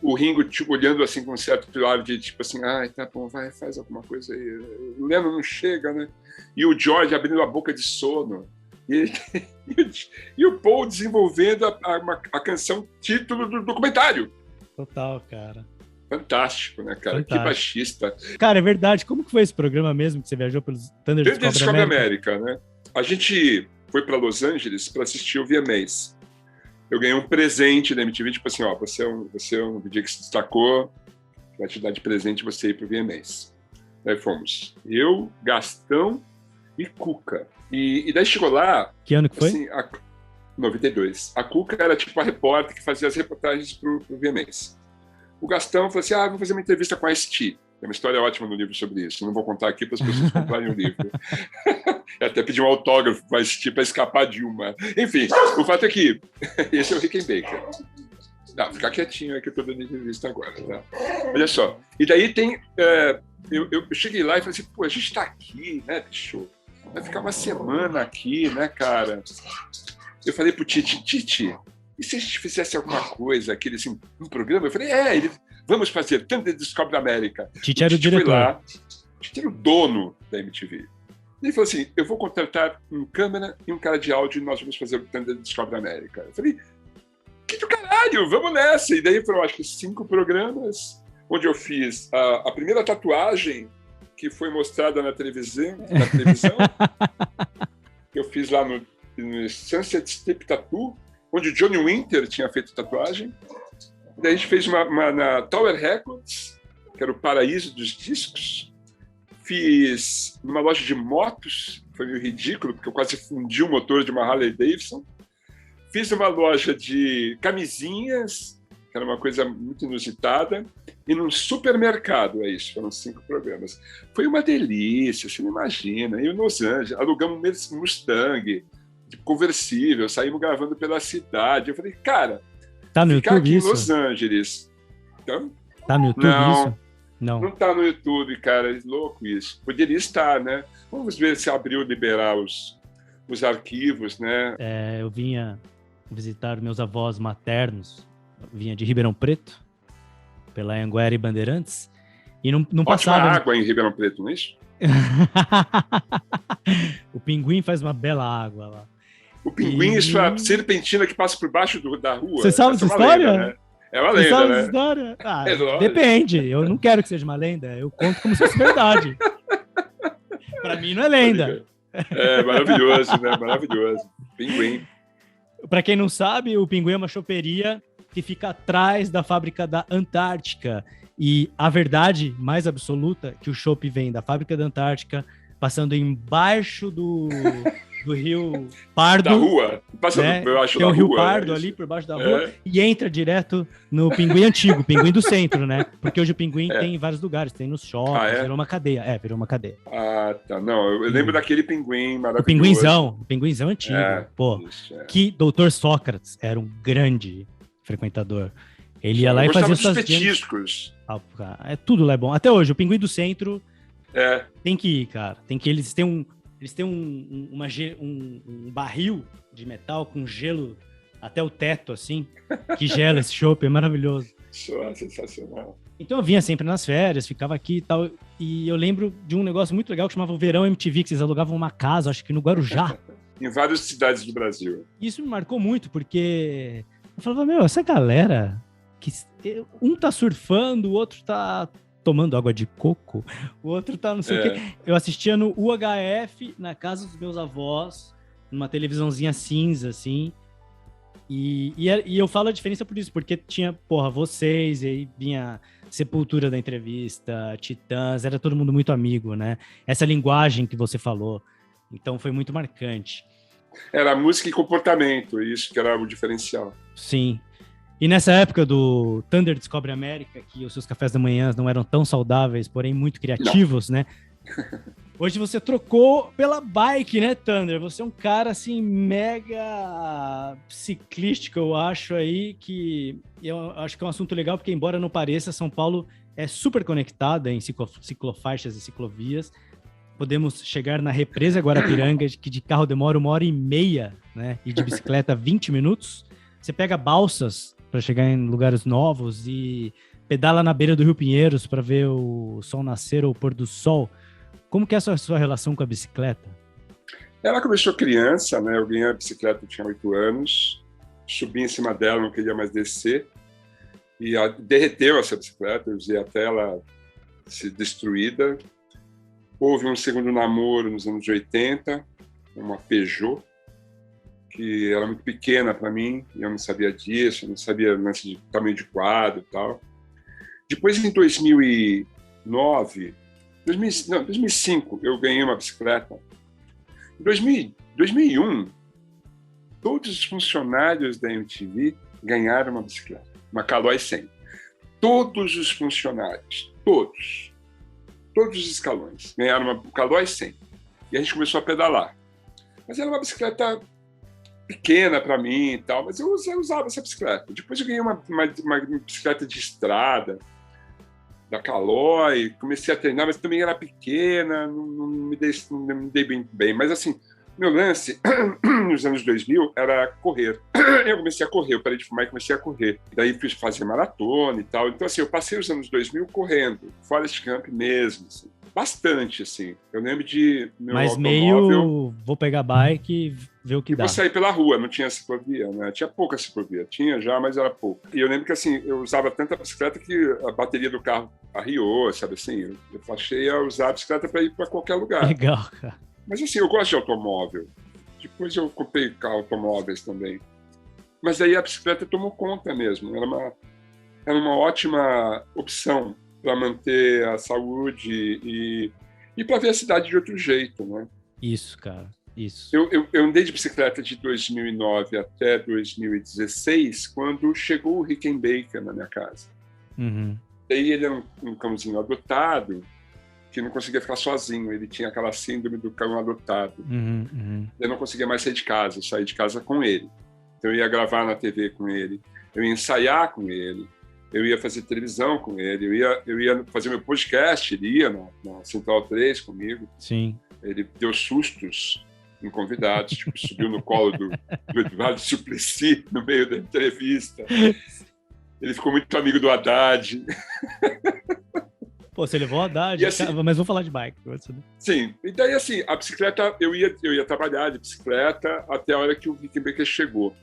O Ringo tipo, olhando assim com um certo ar de tipo assim, tá bom, vai, faz alguma coisa aí. O Lennon não chega, né? E o George abrindo a boca de sono. E o Paul desenvolvendo a canção título do documentário. Total, cara. Fantástico, né, cara? Fantástico. Que baixista. Cara, é verdade. Como que foi esse programa mesmo que você viajou pelos Thunder Discovery América, né? A gente foi para Los Angeles para assistir o VMAs. Eu ganhei um presente da MTV, tipo assim, ó, você é um DJ que se destacou, vai te dar de presente você ir pro VMAs. Daí fomos eu, Gastão e Cuca. E daí chegou lá... Que ano que foi? Assim, 92. A Cuca era tipo a repórter que fazia as reportagens pro VMAs. O Gastão falou assim, vou fazer uma entrevista com a Ice-T. Tem uma história ótima no livro sobre isso. Não vou contar aqui para as pessoas comprarem o livro. Eu até pedi um autógrafo, mas tipo, para escapar de uma. Enfim, o fato é que esse é o Rickenbacker. Não, ficar quietinho aqui, eu estou dando entrevista agora. Tá? Olha só. E daí tem... eu cheguei lá e falei assim, pô, a gente está aqui, né, bicho? Vai ficar uma semana aqui, né, cara? Eu falei pro Tite, e se a gente fizesse alguma coisa, aquele assim, um programa? Eu falei, vamos fazer Thunder Descobre a América. Tite era o diretor. Foi lá, Tite era o dono da MTV. Ele falou assim, eu vou contratar um câmera e um cara de áudio e nós vamos fazer o Thunder Descobre a América. Eu falei, que do caralho, vamos nessa. E daí foram, acho que 5 programas, onde eu fiz a primeira tatuagem que foi mostrada na televisão eu fiz lá no Sunset Strip Tattoo, onde o Johnny Winter tinha feito tatuagem. Daí a gente fez uma na Tower Records, que era o paraíso dos discos. Fiz numa loja de motos, foi meio ridículo, porque eu quase fundi o motor de uma Harley Davidson. Fiz uma loja de camisinhas, que era uma coisa muito inusitada, e num supermercado, é isso, foram 5 programas. Foi uma delícia, você não imagina. E em Los Angeles, alugamos um Mustang, conversível, saímos gravando pela cidade. Eu falei, cara, tá no ficar YouTube aqui isso? em Los Angeles... Então, tá no YouTube isso? Não tá no YouTube, cara, é louco isso. Poderia estar, né? Vamos ver se abriu liberar os arquivos, né? Eu vinha visitar meus avós maternos, vinha de Ribeirão Preto, pela Anguera e Bandeirantes, e não passava... Ótima água em Ribeirão Preto, não é isso? O Pinguim faz uma bela água lá. O Pinguim, isso é a serpentina que passa por baixo da rua. Você sabe essa história? Lenda, né? É uma lenda, Você sabe né? essa história? É depende, eu não quero que seja uma lenda, eu conto como se fosse verdade. Pra mim não é lenda. É maravilhoso, né? Maravilhoso. Pinguim. Pra quem não sabe, o Pinguim é uma choperia que fica atrás da fábrica da Antártica. E a verdade mais absoluta que o chopp vem da fábrica da Antártica, passando embaixo do Rio Pardo. Da rua. Passando, né? eu acho, tem o Rio rua, Pardo ali por baixo da rua e entra direto no Pinguim antigo, o Pinguim do centro, né? Porque hoje o Pinguim tem em vários lugares, tem nos shoppings, virou uma cadeia. Virou uma cadeia. Ah, tá. Não, eu lembro daquele Pinguim maravilhoso. O Pinguinzão antigo. Isso, que Dr. Sócrates era um grande frequentador. Ele ia lá e fazia suas petiscos. Tudo lá é bom. Até hoje, o Pinguim do Centro tem que ir, cara. Tem que Eles têm um barril de metal com gelo até o teto, assim, que gela esse chopp, é maravilhoso. Sensacional. Então eu vinha sempre nas férias, ficava aqui e tal, e eu lembro de um negócio muito legal que chamava o Verão MTV, que vocês alugavam uma casa, acho que no Guarujá. Em várias cidades do Brasil. Isso me marcou muito, porque eu falava, essa galera, um tá surfando, o outro tá tomando água de coco, o outro tá não sei o quê. Eu assistia no UHF, na casa dos meus avós, numa televisãozinha cinza, assim, e eu falo a diferença por isso, porque tinha, vocês, e aí vinha Sepultura da entrevista, Titãs, era todo mundo muito amigo, né? Essa linguagem que você falou, então foi muito marcante. Era música e comportamento, isso que era o diferencial. Sim. E nessa época do Thunder Descobre América, que os seus cafés da manhã não eram tão saudáveis, porém muito criativos, né? Hoje você trocou pela bike, né, Thunder? Você é um cara, assim, mega ciclístico, eu acho aí, que eu acho que é um assunto legal, porque embora não pareça, São Paulo é super conectada em ciclofaixas e ciclovias. Podemos chegar na represa Guarapiranga, que de carro demora 1h30, né? E de bicicleta 20 minutos. Você pega balsas para chegar em lugares novos e pedala na beira do Rio Pinheiros para ver o sol nascer ou o pôr do sol. Como que é a sua relação com a bicicleta? Ela começou criança, né? Eu ganhei a bicicleta, eu tinha 8 anos, subi em cima dela, não queria mais descer, e derreteu essa bicicleta, eu usei até ela ser destruída. Houve um segundo namoro nos anos 80, uma Peugeot, que era muito pequena para mim, e eu não sabia disso, eu não sabia de tamanho de quadro e tal. Depois, em 2005, eu ganhei uma bicicleta. Em 2001, todos os funcionários da MTV ganharam uma bicicleta, uma Caloi 100. Todos os funcionários, todos os escalões ganharam uma Caloi 100. E a gente começou a pedalar. Mas era uma bicicleta pequena para mim e tal, mas eu usava essa bicicleta. Depois eu ganhei uma bicicleta de estrada, da Caloi, comecei a treinar, mas também era pequena, não me dei bem. Mas assim, meu lance, nos anos 2000, era correr. Eu comecei a correr, eu parei de fumar e comecei a correr. Daí fiz fazer maratona e tal. Então assim, eu passei os anos 2000 correndo, Forest Camp mesmo, assim. Bastante, assim. Eu lembro de meu Mas automóvel... meio, vou pegar bike e ver o que dá. Vou sair pela rua, não tinha ciclovia, né? Tinha pouca ciclovia. Tinha já, mas era pouco. E eu lembro que, assim, eu usava tanta bicicleta que a bateria do carro arriou, sabe assim? Eu achei a usar a bicicleta para ir para qualquer lugar. Legal, cara. Mas, assim, eu gosto de automóvel. Depois eu comprei automóveis também. Mas aí a bicicleta tomou conta mesmo. Era uma ótima opção para manter a saúde e para ver a cidade de outro jeito, né? Isso, cara, isso. Eu andei de bicicleta de 2009 até 2016, quando chegou o Rickenbacker na minha casa. Uhum. Daí ele era um cãozinho adotado, que não conseguia ficar sozinho, ele tinha aquela síndrome do cão adotado. Eu não conseguia mais sair de casa, eu saí de casa com ele. Então eu ia gravar na TV com ele, eu ia ensaiar com ele, eu ia fazer televisão com ele, eu ia fazer meu podcast, ele ia na Central 3 comigo. Sim. Ele deu sustos em convidados, tipo, subiu no colo do Eduardo Suplicy no meio da entrevista. Ele ficou muito amigo do Haddad. Pô, você levou o Haddad, assim, mas vou falar de bike. Sim, e daí assim, a bicicleta, eu ia trabalhar de bicicleta até a hora que o Rickenbacker chegou.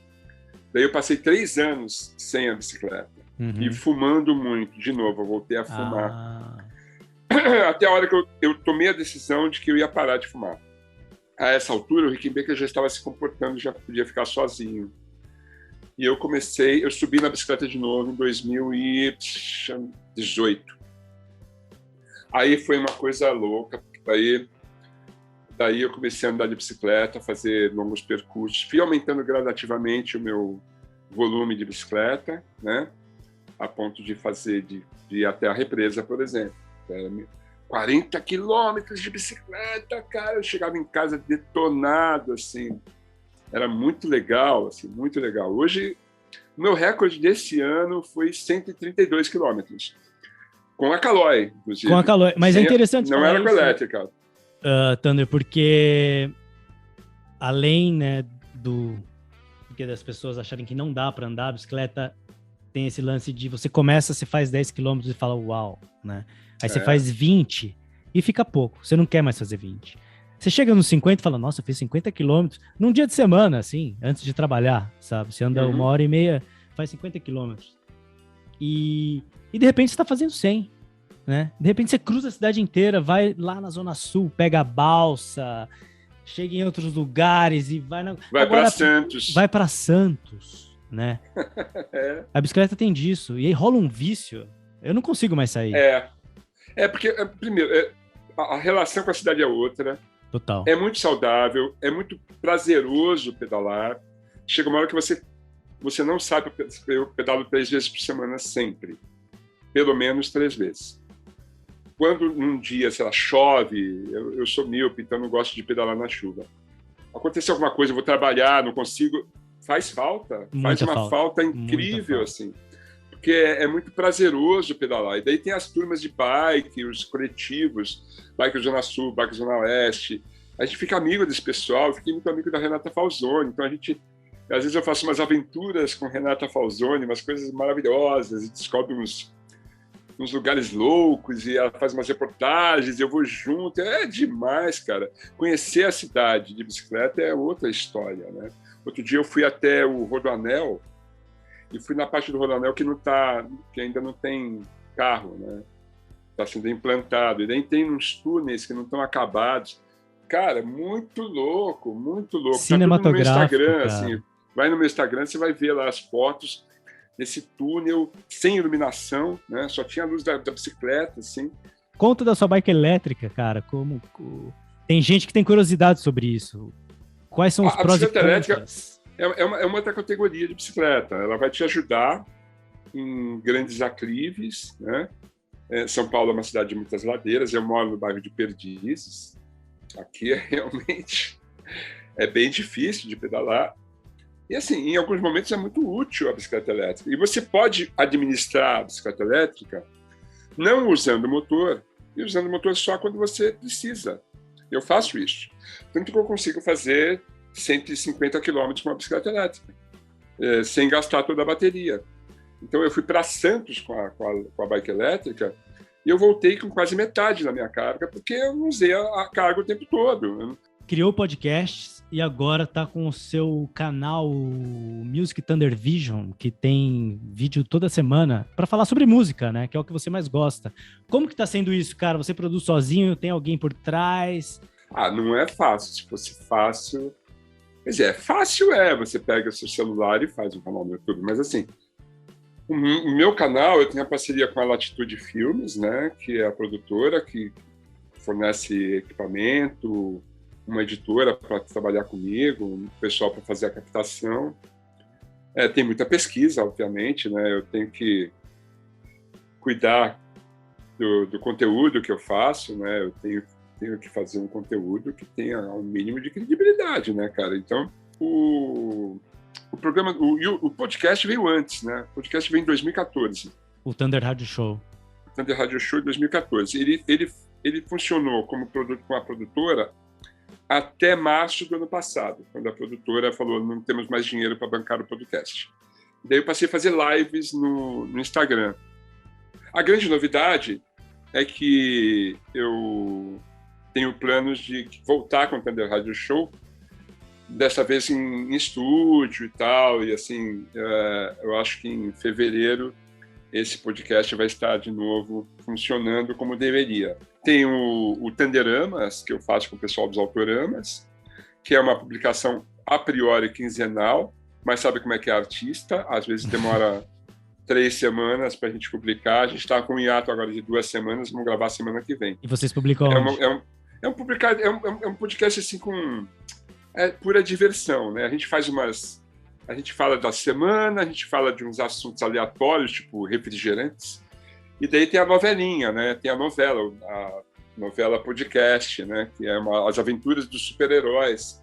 Daí eu passei 3 anos sem a bicicleta. E fumando muito, de novo, eu voltei a fumar. Até a hora que eu tomei a decisão de que eu ia parar de fumar. A essa altura, o Rickenbacker já estava se comportando, já podia ficar sozinho. E eu subi na bicicleta de novo em 2018. Aí foi uma coisa louca, porque daí eu comecei a andar de bicicleta, fazer longos percursos, fui aumentando gradativamente o meu volume de bicicleta, né? A ponto de ir até a represa, por exemplo. 40 quilômetros de bicicleta, cara, eu chegava em casa detonado, assim, era muito legal, assim, muito legal. Hoje, o meu recorde desse ano foi 132 quilômetros, com a Caloi, inclusive. Com a Caloi, mas é interessante não era com a elétrica. Thunder, porque além, né, das pessoas acharem que não dá para andar, a bicicleta tem esse lance de você começa, você faz 10 quilômetros e fala uau, né? Aí você faz 20 e fica pouco, você não quer mais fazer 20. Você chega nos 50 e fala, nossa, eu fiz 50 quilômetros num dia de semana, assim, antes de trabalhar, sabe? Você anda 1h30, faz 50 quilômetros. E de repente você tá fazendo 100, né? De repente você cruza a cidade inteira, vai lá na Zona Sul, pega a balsa, chega em outros lugares e vai... Vai para Santos. Vai para Santos, né? A bicicleta tem disso. E aí rola um vício. Eu não consigo mais sair. Porque, primeiro, a relação com a cidade é outra. Total. É muito saudável, é muito prazeroso pedalar. Chega uma hora que você não sabe, eu pedalo 3 vezes por semana sempre. Pelo menos 3 vezes. Quando num dia, sei lá, chove, eu sou míope, então não gosto de pedalar na chuva. Acontece alguma coisa, eu vou trabalhar, não consigo... Faz falta, faz uma falta incrível, assim. Porque é muito prazeroso pedalar. E daí tem as turmas de bike, os coletivos, Bike Zona Sul, Bike Zona Oeste. A gente fica amigo desse pessoal, eu fiquei muito amigo da Renata Falzoni. Então, às vezes eu faço umas aventuras com Renata Falzoni, umas coisas maravilhosas, e descobre uns lugares loucos, e ela faz umas reportagens, eu vou junto. É demais, cara. Conhecer a cidade de bicicleta é outra história, né? Outro dia eu fui até o Rodoanel, e fui na parte do Rodoanel que ainda não tem carro, né? Está sendo implantado. E daí tem uns túneis que não estão acabados. Cara, muito louco, muito louco. Cinematográfico, tá tudo no meu Instagram, cara. assim. Vai no meu Instagram, você vai ver lá as fotos desse túnel sem iluminação, né? Só tinha a luz da bicicleta, assim. Conta da sua bike elétrica, cara. Tem gente que tem curiosidade sobre isso. Quais são os prós e contras? É uma outra categoria de bicicleta. Ela vai te ajudar em grandes aclives, né? São Paulo é uma cidade de muitas ladeiras. Eu moro no bairro de Perdizes. Aqui realmente é bem difícil de pedalar. E assim, em alguns momentos é muito útil a bicicleta elétrica. E você pode administrar a bicicleta elétrica não usando o motor, e usando o motor só quando você precisa. Eu faço isso. Tanto que eu consigo fazer 150 quilômetros com uma bicicleta elétrica, sem gastar toda a bateria. Então, eu fui para Santos com a bike elétrica e eu voltei com quase metade da minha carga, porque eu não usei a carga o tempo todo. Criou podcasts e agora está com o seu canal Music Thunder Vision, que tem vídeo toda semana para falar sobre música, né? Que é o que você mais gosta. Como que está sendo isso, cara? Você produz sozinho? Tem alguém por trás? Não é fácil. Se fosse fácil... Quer dizer, fácil você pega seu celular e faz um canal no YouTube. Mas assim, o meu canal, eu tenho a parceria com a Latitude Filmes, né? Que é a produtora que fornece equipamento, uma editora para trabalhar comigo, um pessoal para fazer a captação. Tem muita pesquisa, obviamente, né? Eu tenho que cuidar do conteúdo que eu faço, né? Eu tenho que fazer um conteúdo que tenha um mínimo de credibilidade, né, cara? Então, o programa, o podcast veio antes, né? O podcast veio em 2014. O Thunder Radio Show. O Thunder Radio Show em 2014. Ele funcionou como produto com a produtora até março do ano passado, quando a produtora falou não temos mais dinheiro para bancar o podcast. Daí eu passei a fazer lives no Instagram. A grande novidade é que eu tenho planos de voltar com o Thunder Radio Show, dessa vez em estúdio e tal, e assim, eu acho que em fevereiro esse podcast vai estar de novo funcionando como deveria. Tem o Thunderamas, que eu faço com o pessoal dos Autoramas, que é uma publicação a priori quinzenal, mas sabe como é que é artista? Às vezes demora 3 semanas para a gente publicar. A gente está com um hiato agora de 2 semanas, vamos gravar semana que vem. E vocês publicam onde? É um podcast assim com pura diversão, né? A gente fala da semana, a gente fala de uns assuntos aleatórios, tipo refrigerantes, e daí tem a novelinha, né? Tem a novela podcast, né? Que é as aventuras dos super-heróis.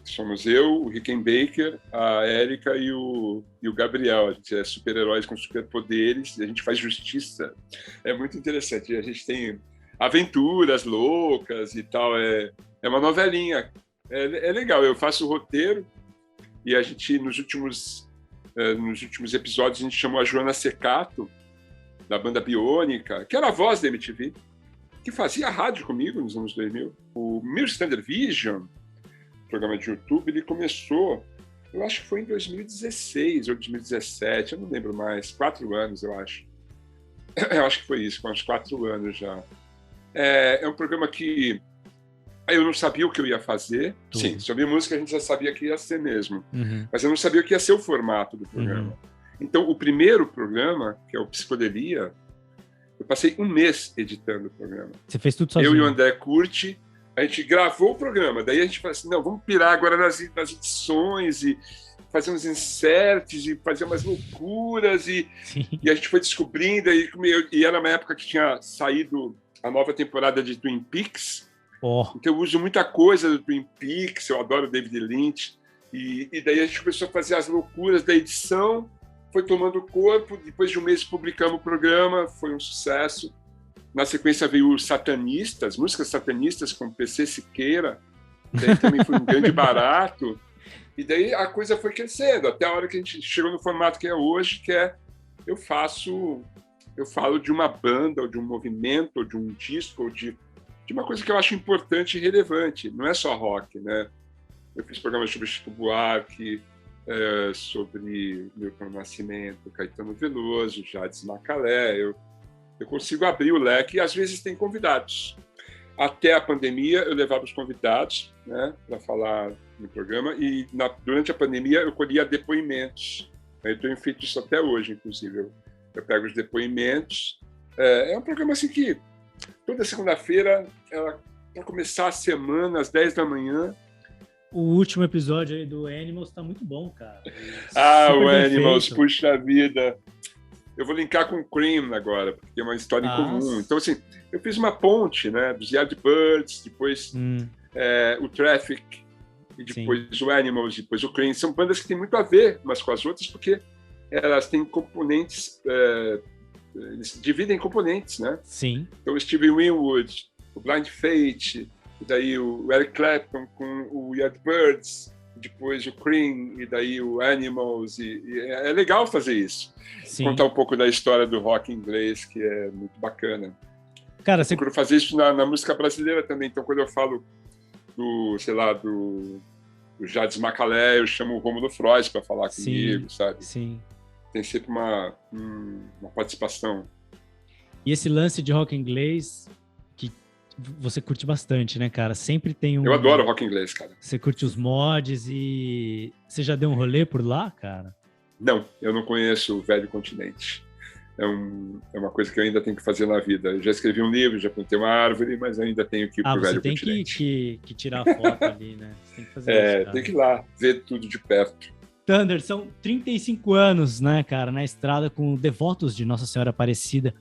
Somos eu, o Rickenbacker, a Érica e o Gabriel. A gente é super-heróis com superpoderes e a gente faz justiça. É muito interessante. A gente tem aventuras loucas e tal. É uma novelinha. É legal. Eu faço o roteiro e a gente, nos últimos episódios, a gente chamou a Joana Secato, da banda Biônica, que era a voz da MTV, que fazia rádio comigo nos anos 2000. O Music Thunder Vision, programa de YouTube, ele começou, eu acho que foi em 2016 ou 2017, eu não lembro mais, 4 anos, eu acho. Eu acho que foi isso, com uns 4 anos já. É um programa que eu não sabia o que eu ia fazer. Tudo. Sim, sobre música a gente já sabia que ia ser mesmo, mas eu não sabia o que ia ser o formato do programa. Então, o primeiro programa, que é o Psicodelia, eu passei 1 mês editando o programa. Você fez tudo sozinho? Eu e o André Curti, a gente gravou o programa, daí a gente falou assim, não, vamos pirar agora nas edições e fazer uns inserts e fazer umas loucuras e a gente foi descobrindo, e era uma época que tinha saído a nova temporada de Twin Peaks, então eu uso muita coisa do Twin Peaks, eu adoro David Lynch, e daí a gente começou a fazer as loucuras da edição, foi tomando corpo, depois de 1 mês publicamos o programa, foi um sucesso. Na sequência veio o Satanistas, músicas satanistas com PC Siqueira, daí também foi um grande barato, e daí a coisa foi crescendo, até a hora que a gente chegou no formato que é hoje, que é, eu falo de uma banda, ou de um movimento, ou de um disco, ou de uma coisa que eu acho importante e relevante, não é só rock, né? Eu fiz programas sobre Chico Buarque, sobre Milton Nascimento, Caetano Veloso, Jades Macalé, eu consigo abrir o leque e às vezes tem convidados. Até a pandemia eu levava os convidados, né, para falar no programa e durante a pandemia eu colhia depoimentos. Eu tenho feito isso até hoje, inclusive. Eu pego os depoimentos. É um programa assim que toda segunda-feira, para começar a semana às 10 da manhã. O último episódio aí do Animals tá muito bom, cara. O Animals, puxa vida. eu vou linkar com o Cream agora, porque tem uma história em comum. Então, assim, eu fiz uma ponte, né, dos Yardbirds, depois o Traffic, e depois o Animals, depois o Cream. São bandas que têm muito a ver umas com as outras, porque elas têm componentes, eles dividem componentes, né? Sim. Então, o Stevie Winwood, o Blind Fate, e daí o Eric Clapton com o Yardbirds, depois o Cream, e daí o Animals, e é legal fazer isso. Sim. Contar um pouco da história do rock inglês, que é muito bacana. Cara, eu procuro fazer isso na música brasileira também, então quando eu falo do Jades Macalé, eu chamo o Rômulo Frois para falar comigo, sabe? Sim. Tem sempre uma participação. E esse lance de rock inglês que você curte bastante, né, cara? Sempre tem um... Eu adoro rock inglês, cara. Você curte os mods e... Você já deu um rolê por lá, cara? Não, eu não conheço o Velho Continente. É uma coisa que eu ainda tenho que fazer na vida. Eu já escrevi um livro, já plantei uma árvore, mas ainda tenho que ir pro Velho Continente. Você tem que tirar a foto ali, né? Você tem que fazer isso, cara. Tem que ir lá, ver tudo de perto. Thunder, são 35 anos, né, cara, na estrada com devotos de Nossa Senhora Aparecida.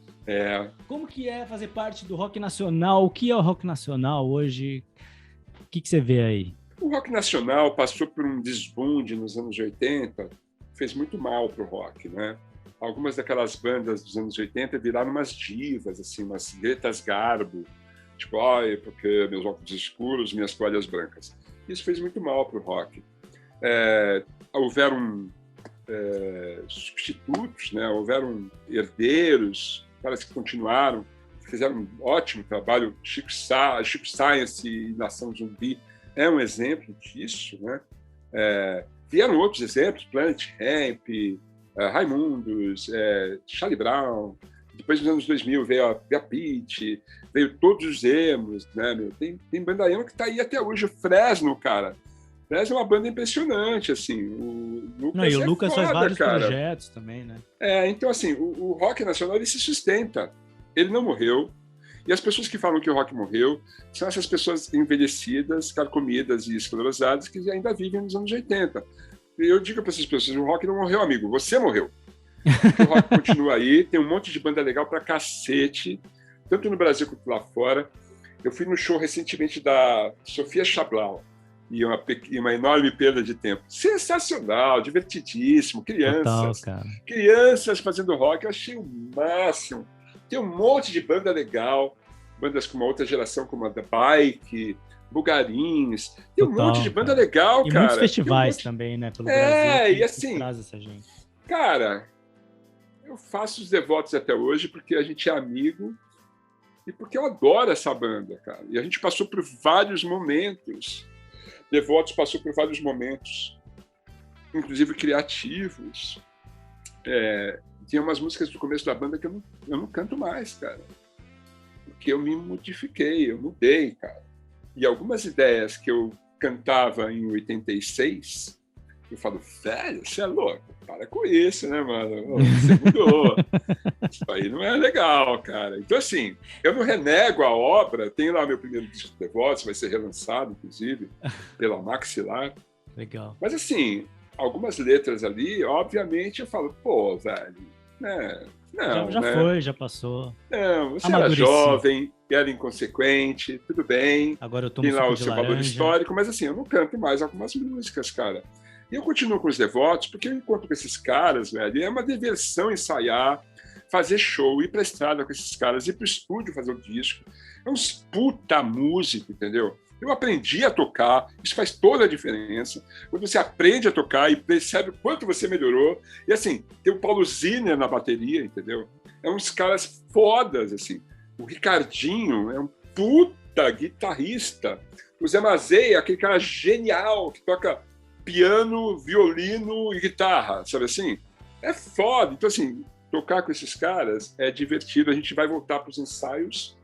Como que é fazer parte do rock nacional? O que é o rock nacional hoje? O que você vê aí? O rock nacional passou por um desbunde nos anos 80, fez muito mal pro rock, né? Algumas daquelas bandas dos anos 80 viraram umas divas, assim, umas Gretas Garbo, tipo, porque meus óculos escuros, minhas toalhas brancas. Isso fez muito mal pro rock. Houveram substitutos, né? Houveram herdeiros, caras que continuaram, fizeram um ótimo trabalho. Chico Science e Nação Zumbi é um exemplo disso, né? Vieram outros exemplos, Planet Hemp, Raimundos, Charlie Brown. Depois dos anos 2000 veio a Pitty, veio todos os emos, né? Tem banda emo que está aí até hoje. O Fresno, cara. Fresno é uma banda impressionante, assim. O Lucas faz vários projetos também, né? Então, assim, o rock nacional, ele se sustenta. Ele não morreu. E as pessoas que falam que o rock morreu são essas pessoas envelhecidas, carcomidas e esclerosadas que ainda vivem nos anos 80. E eu digo para essas pessoas, o rock não morreu, amigo. Você morreu. O rock continua aí. Tem um monte de banda legal pra cacete, tanto no Brasil quanto lá fora. Eu fui no show recentemente da Sofia Chablau. E uma enorme perda de tempo. Sensacional, divertidíssimo, crianças. Total, cara. Crianças fazendo rock, eu achei o máximo. Tem um monte de banda legal, bandas com uma outra geração, como a The Bike, Bugarins. Tem um monte de banda legal, cara. E muitos festivais também, né, pelo Brasil. E assim, traz essa gente. Cara, eu faço os devotos até hoje porque a gente é amigo e porque eu adoro essa banda, cara. E a gente passou por vários momentos. Devotos passou por vários momentos, inclusive criativos. Tinha umas músicas do começo da banda que eu não canto mais, cara. Porque eu me modifiquei, eu mudei, cara. E algumas ideias que eu cantava em 86, eu falo, velho, você é louco? Para com isso, né, mano? Você mudou. Isso aí não é legal, cara. Então, assim, eu não renego a obra. Tenho lá meu primeiro disco de Devotos, vai ser relançado, inclusive, pela Maxilar. Legal. Mas, assim, algumas letras ali, obviamente, eu falo, pô, velho, né? Não, já foi, já passou. Não, você era jovem, era inconsequente, tudo bem. Agora eu tomo tem lá o de seu laranja. valor histórico, mas assim, eu não canto mais algumas músicas, cara. E eu continuo com os Devotos, porque eu encontro com esses caras, velho, é uma diversão ensaiar, fazer show, ir pra estrada com esses caras, ir pro estúdio fazer o disco. É uns puta músico, entendeu? Eu aprendi a tocar, isso faz toda a diferença. Quando você aprende a tocar e percebe o quanto você melhorou. E assim, tem o Paulo Ziner na bateria, entendeu? É uns caras fodas, assim. O Ricardinho é um puta guitarrista. O Zé Mazei é aquele cara genial que toca piano, violino e guitarra, sabe assim? É foda. Então, assim, tocar com esses caras é divertido. A gente vai voltar para os ensaios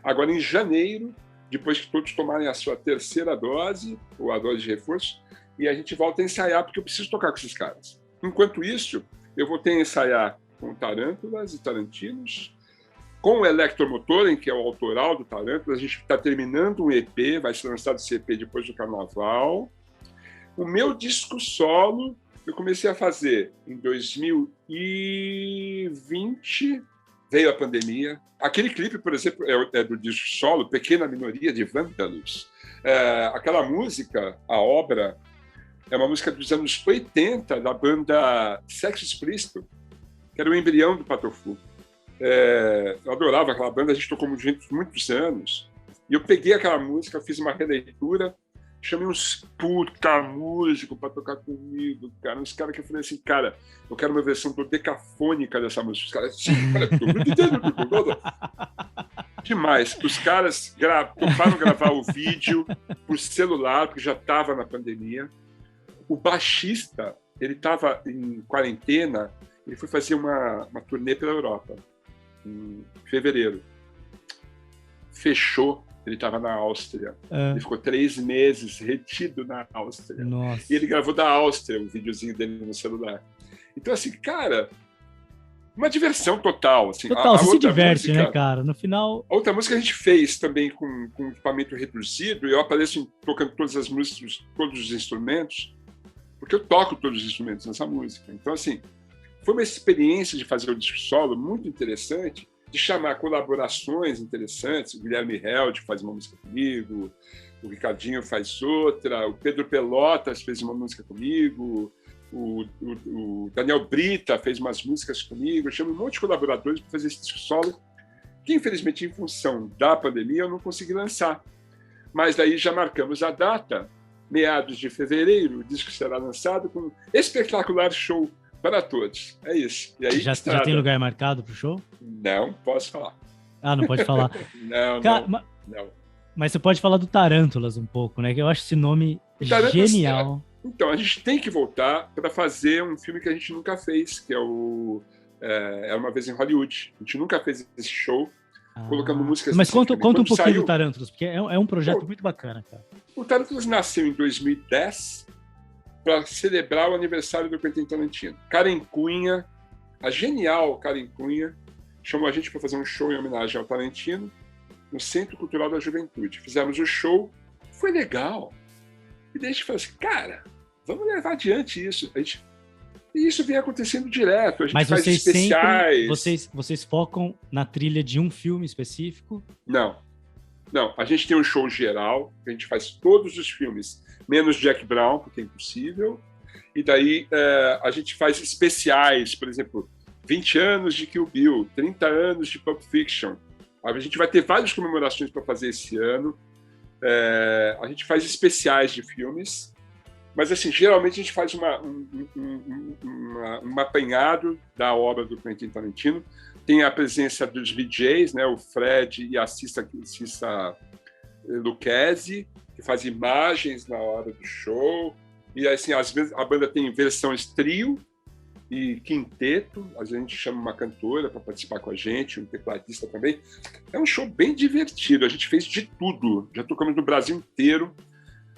agora em janeiro, depois que todos tomarem a sua terceira dose, ou a dose de reforço, e a gente volta a ensaiar, porque eu preciso tocar com esses caras. Enquanto isso, eu vou ter a ensaiar com Tarântulas e Tarantinos, com o Electromotorem, que é o autoral do Tarântulas. A gente está terminando um EP, vai ser lançado esse EP depois do Carnaval. O meu disco solo, eu comecei a fazer em 2020, veio a pandemia. Aquele clipe, por exemplo, é do disco solo, Pequena Minoria, de Vândalos. Aquela música, a obra, é uma música dos anos 80, da banda Sexo Explícito, que era o embrião do Patofu. Eu adorava aquela banda, a gente tocou juntos muitos anos. E eu peguei aquela música, fiz uma releitura, chamei uns puta músicos para tocar comigo, cara. Uns caras que eu falei assim, cara, eu quero uma versão decafônica dessa música. Os caras, demais. Os caras toparam gravar o vídeo por celular, porque já estava na pandemia. O baixista, ele estava em quarentena, ele foi fazer uma turnê pela Europa, em fevereiro. Fechou. Ele estava na Áustria. Ele ficou 3 meses retido na Áustria. Nossa. E ele gravou da Áustria um videozinho dele no celular. Então, assim, cara, uma diversão total. Assim, total, você se diverte, música, né, cara? No final... A outra música a gente fez também com equipamento reduzido. Eu apareço tocando todas as músicas, todos os instrumentos, porque eu toco todos os instrumentos nessa música. Então, assim, foi uma experiência de fazer o disco solo muito interessante, de chamar colaborações interessantes. O Guilherme Held faz uma música comigo, o Ricardinho faz outra, o Pedro Pelotas fez uma música comigo, o Daniel Brita fez umas músicas comigo. Eu chamo um monte de colaboradores para fazer esse disco solo, que infelizmente, em função da pandemia, eu não consegui lançar. Mas daí já marcamos a data, meados de fevereiro, o disco será lançado com um espetacular show para todos. É isso. E aí, já tem lugar marcado pro show? Não posso falar. Ah, não pode falar. Não. Mas você pode falar do Tarântulas um pouco, né? Que eu acho esse nome genial. Então, a gente tem que voltar para fazer um filme que a gente nunca fez, que é o Era Uma Vez em Hollywood. A gente nunca fez esse show, colocando músicas... Mas conta um pouquinho do Tarântulas, porque é um projeto muito bacana, cara. O Tarântulas nasceu em 2010, para celebrar o aniversário do Quentin Tarantino. Karen Cunha, a genial Karen Cunha, chamou a gente para fazer um show em homenagem ao Tarantino no Centro Cultural da Juventude. Fizemos o show, foi legal. E daí a gente falou assim, cara, vamos levar adiante isso. E isso vem acontecendo direto. A gente faz especiais. Vocês focam na trilha de um filme específico? Não, a gente tem um show geral, a gente faz todos os filmes, menos Jack Brown, porque é impossível. E daí a gente faz especiais, por exemplo, 20 anos de Kill Bill, 30 anos de Pulp Fiction. A gente vai ter várias comemorações para fazer esse ano. A gente faz especiais de filmes, mas assim, geralmente a gente faz um apanhado da obra do Quentin Tarantino. Tem a presença dos VJs, né, o Fred e a Cissa Lucchesi, que faz imagens na hora do show. E assim, às vezes a banda tem versões trio e quinteto. Às vezes a gente chama uma cantora para participar com a gente, um tecladista também. É um show bem divertido. A gente fez de tudo. Já tocamos no Brasil inteiro.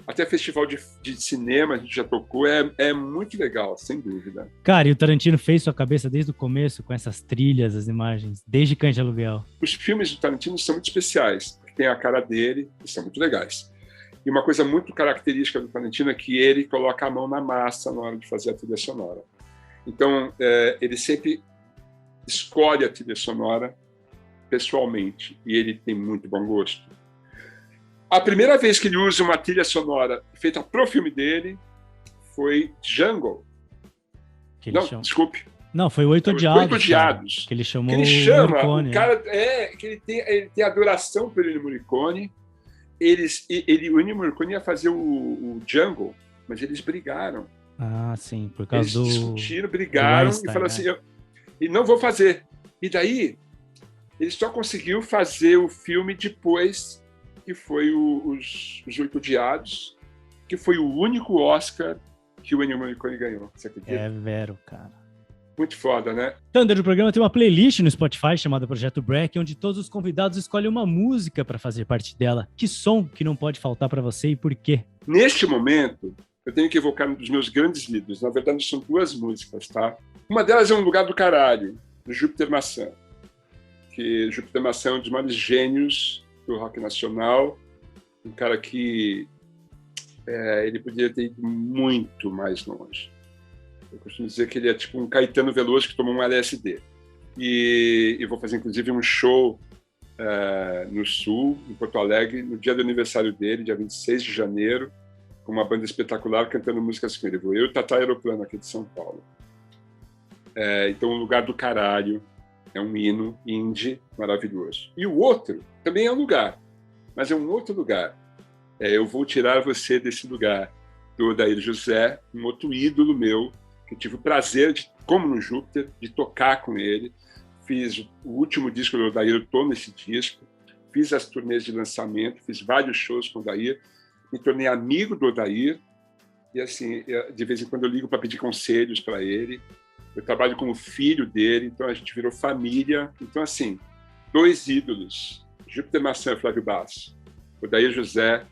Até festival de cinema a gente já tocou. É muito legal, sem dúvida. Cara, e o Tarantino fez sua cabeça desde o começo com essas trilhas, as imagens, desde Cães de Aluguel. Os filmes do Tarantino são muito especiais. Tem a cara dele e são muito legais. E uma coisa muito característica do Tarantino é que ele coloca a mão na massa na hora de fazer a trilha sonora. Então, ele sempre escolhe a trilha sonora pessoalmente. E ele tem muito bom gosto. A primeira vez que ele usa uma trilha sonora feita pro filme dele foi Django. Desculpe. Não, foi Oito Odiados. Oito Odiados. Que ele chamou que ele chama, Morricone. O cara, que ele tem adoração pelo Ennio Morricone. O Ennio Morricone ia fazer o Django, mas eles brigaram. Ah, sim, por causa eles discutiram, brigaram e falaram assim, e não vou fazer. E daí, ele só conseguiu fazer o filme depois que foi os Oito Odiados, que foi o único Oscar que o Ennio Morricone ganhou. Você acredita? É vero, cara. Muito foda, né? Thunder, o programa tem uma playlist no Spotify chamada Projeto Break, onde todos os convidados escolhem uma música para fazer parte dela. Que som que não pode faltar para você e por quê? Neste momento, eu tenho que evocar um dos meus grandes líderes. Na verdade, são 2 músicas, tá? Uma delas é Um Lugar do Caralho, do Júpiter Maçã. Que Júpiter Maçã é um dos maiores gênios do rock nacional. Um cara que ele poderia ter ido muito mais longe. Eu costumo dizer que ele é tipo um Caetano Veloso que tomou um LSD. E vou fazer, inclusive, um show no Sul, em Porto Alegre, no dia do aniversário dele, dia 26 de janeiro, com uma banda espetacular cantando músicas com ele. Vou eu e o Tata Aeroplano, aqui de São Paulo. Então, O Lugar do Caralho é um hino indie maravilhoso. E o outro também é um lugar, mas é um outro lugar. Eu Vou Tirar Você Desse Lugar, do Odair José, um outro ídolo meu, que eu tive o prazer, como no Júpiter, de tocar com ele. Fiz o último disco do Odair, eu estou nesse disco. Fiz as turnês de lançamento, fiz vários shows com o Odair, me tornei amigo do Odair, e assim, de vez em quando eu ligo para pedir conselhos para ele. Eu trabalho com o filho dele, então a gente virou família. Então, assim, 2 ídolos, Júpiter Maçã e Flávio Basso, Odair José,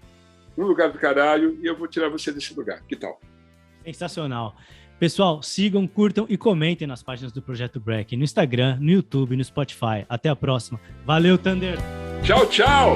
Um Lugar do Caralho, e Eu Vou Tirar Você Desse Lugar. Que tal? Sensacional. Pessoal, sigam, curtam e comentem nas páginas do Projeto Break, no Instagram, no YouTube, no Spotify. Até a próxima. Valeu, Thunder! Tchau, tchau!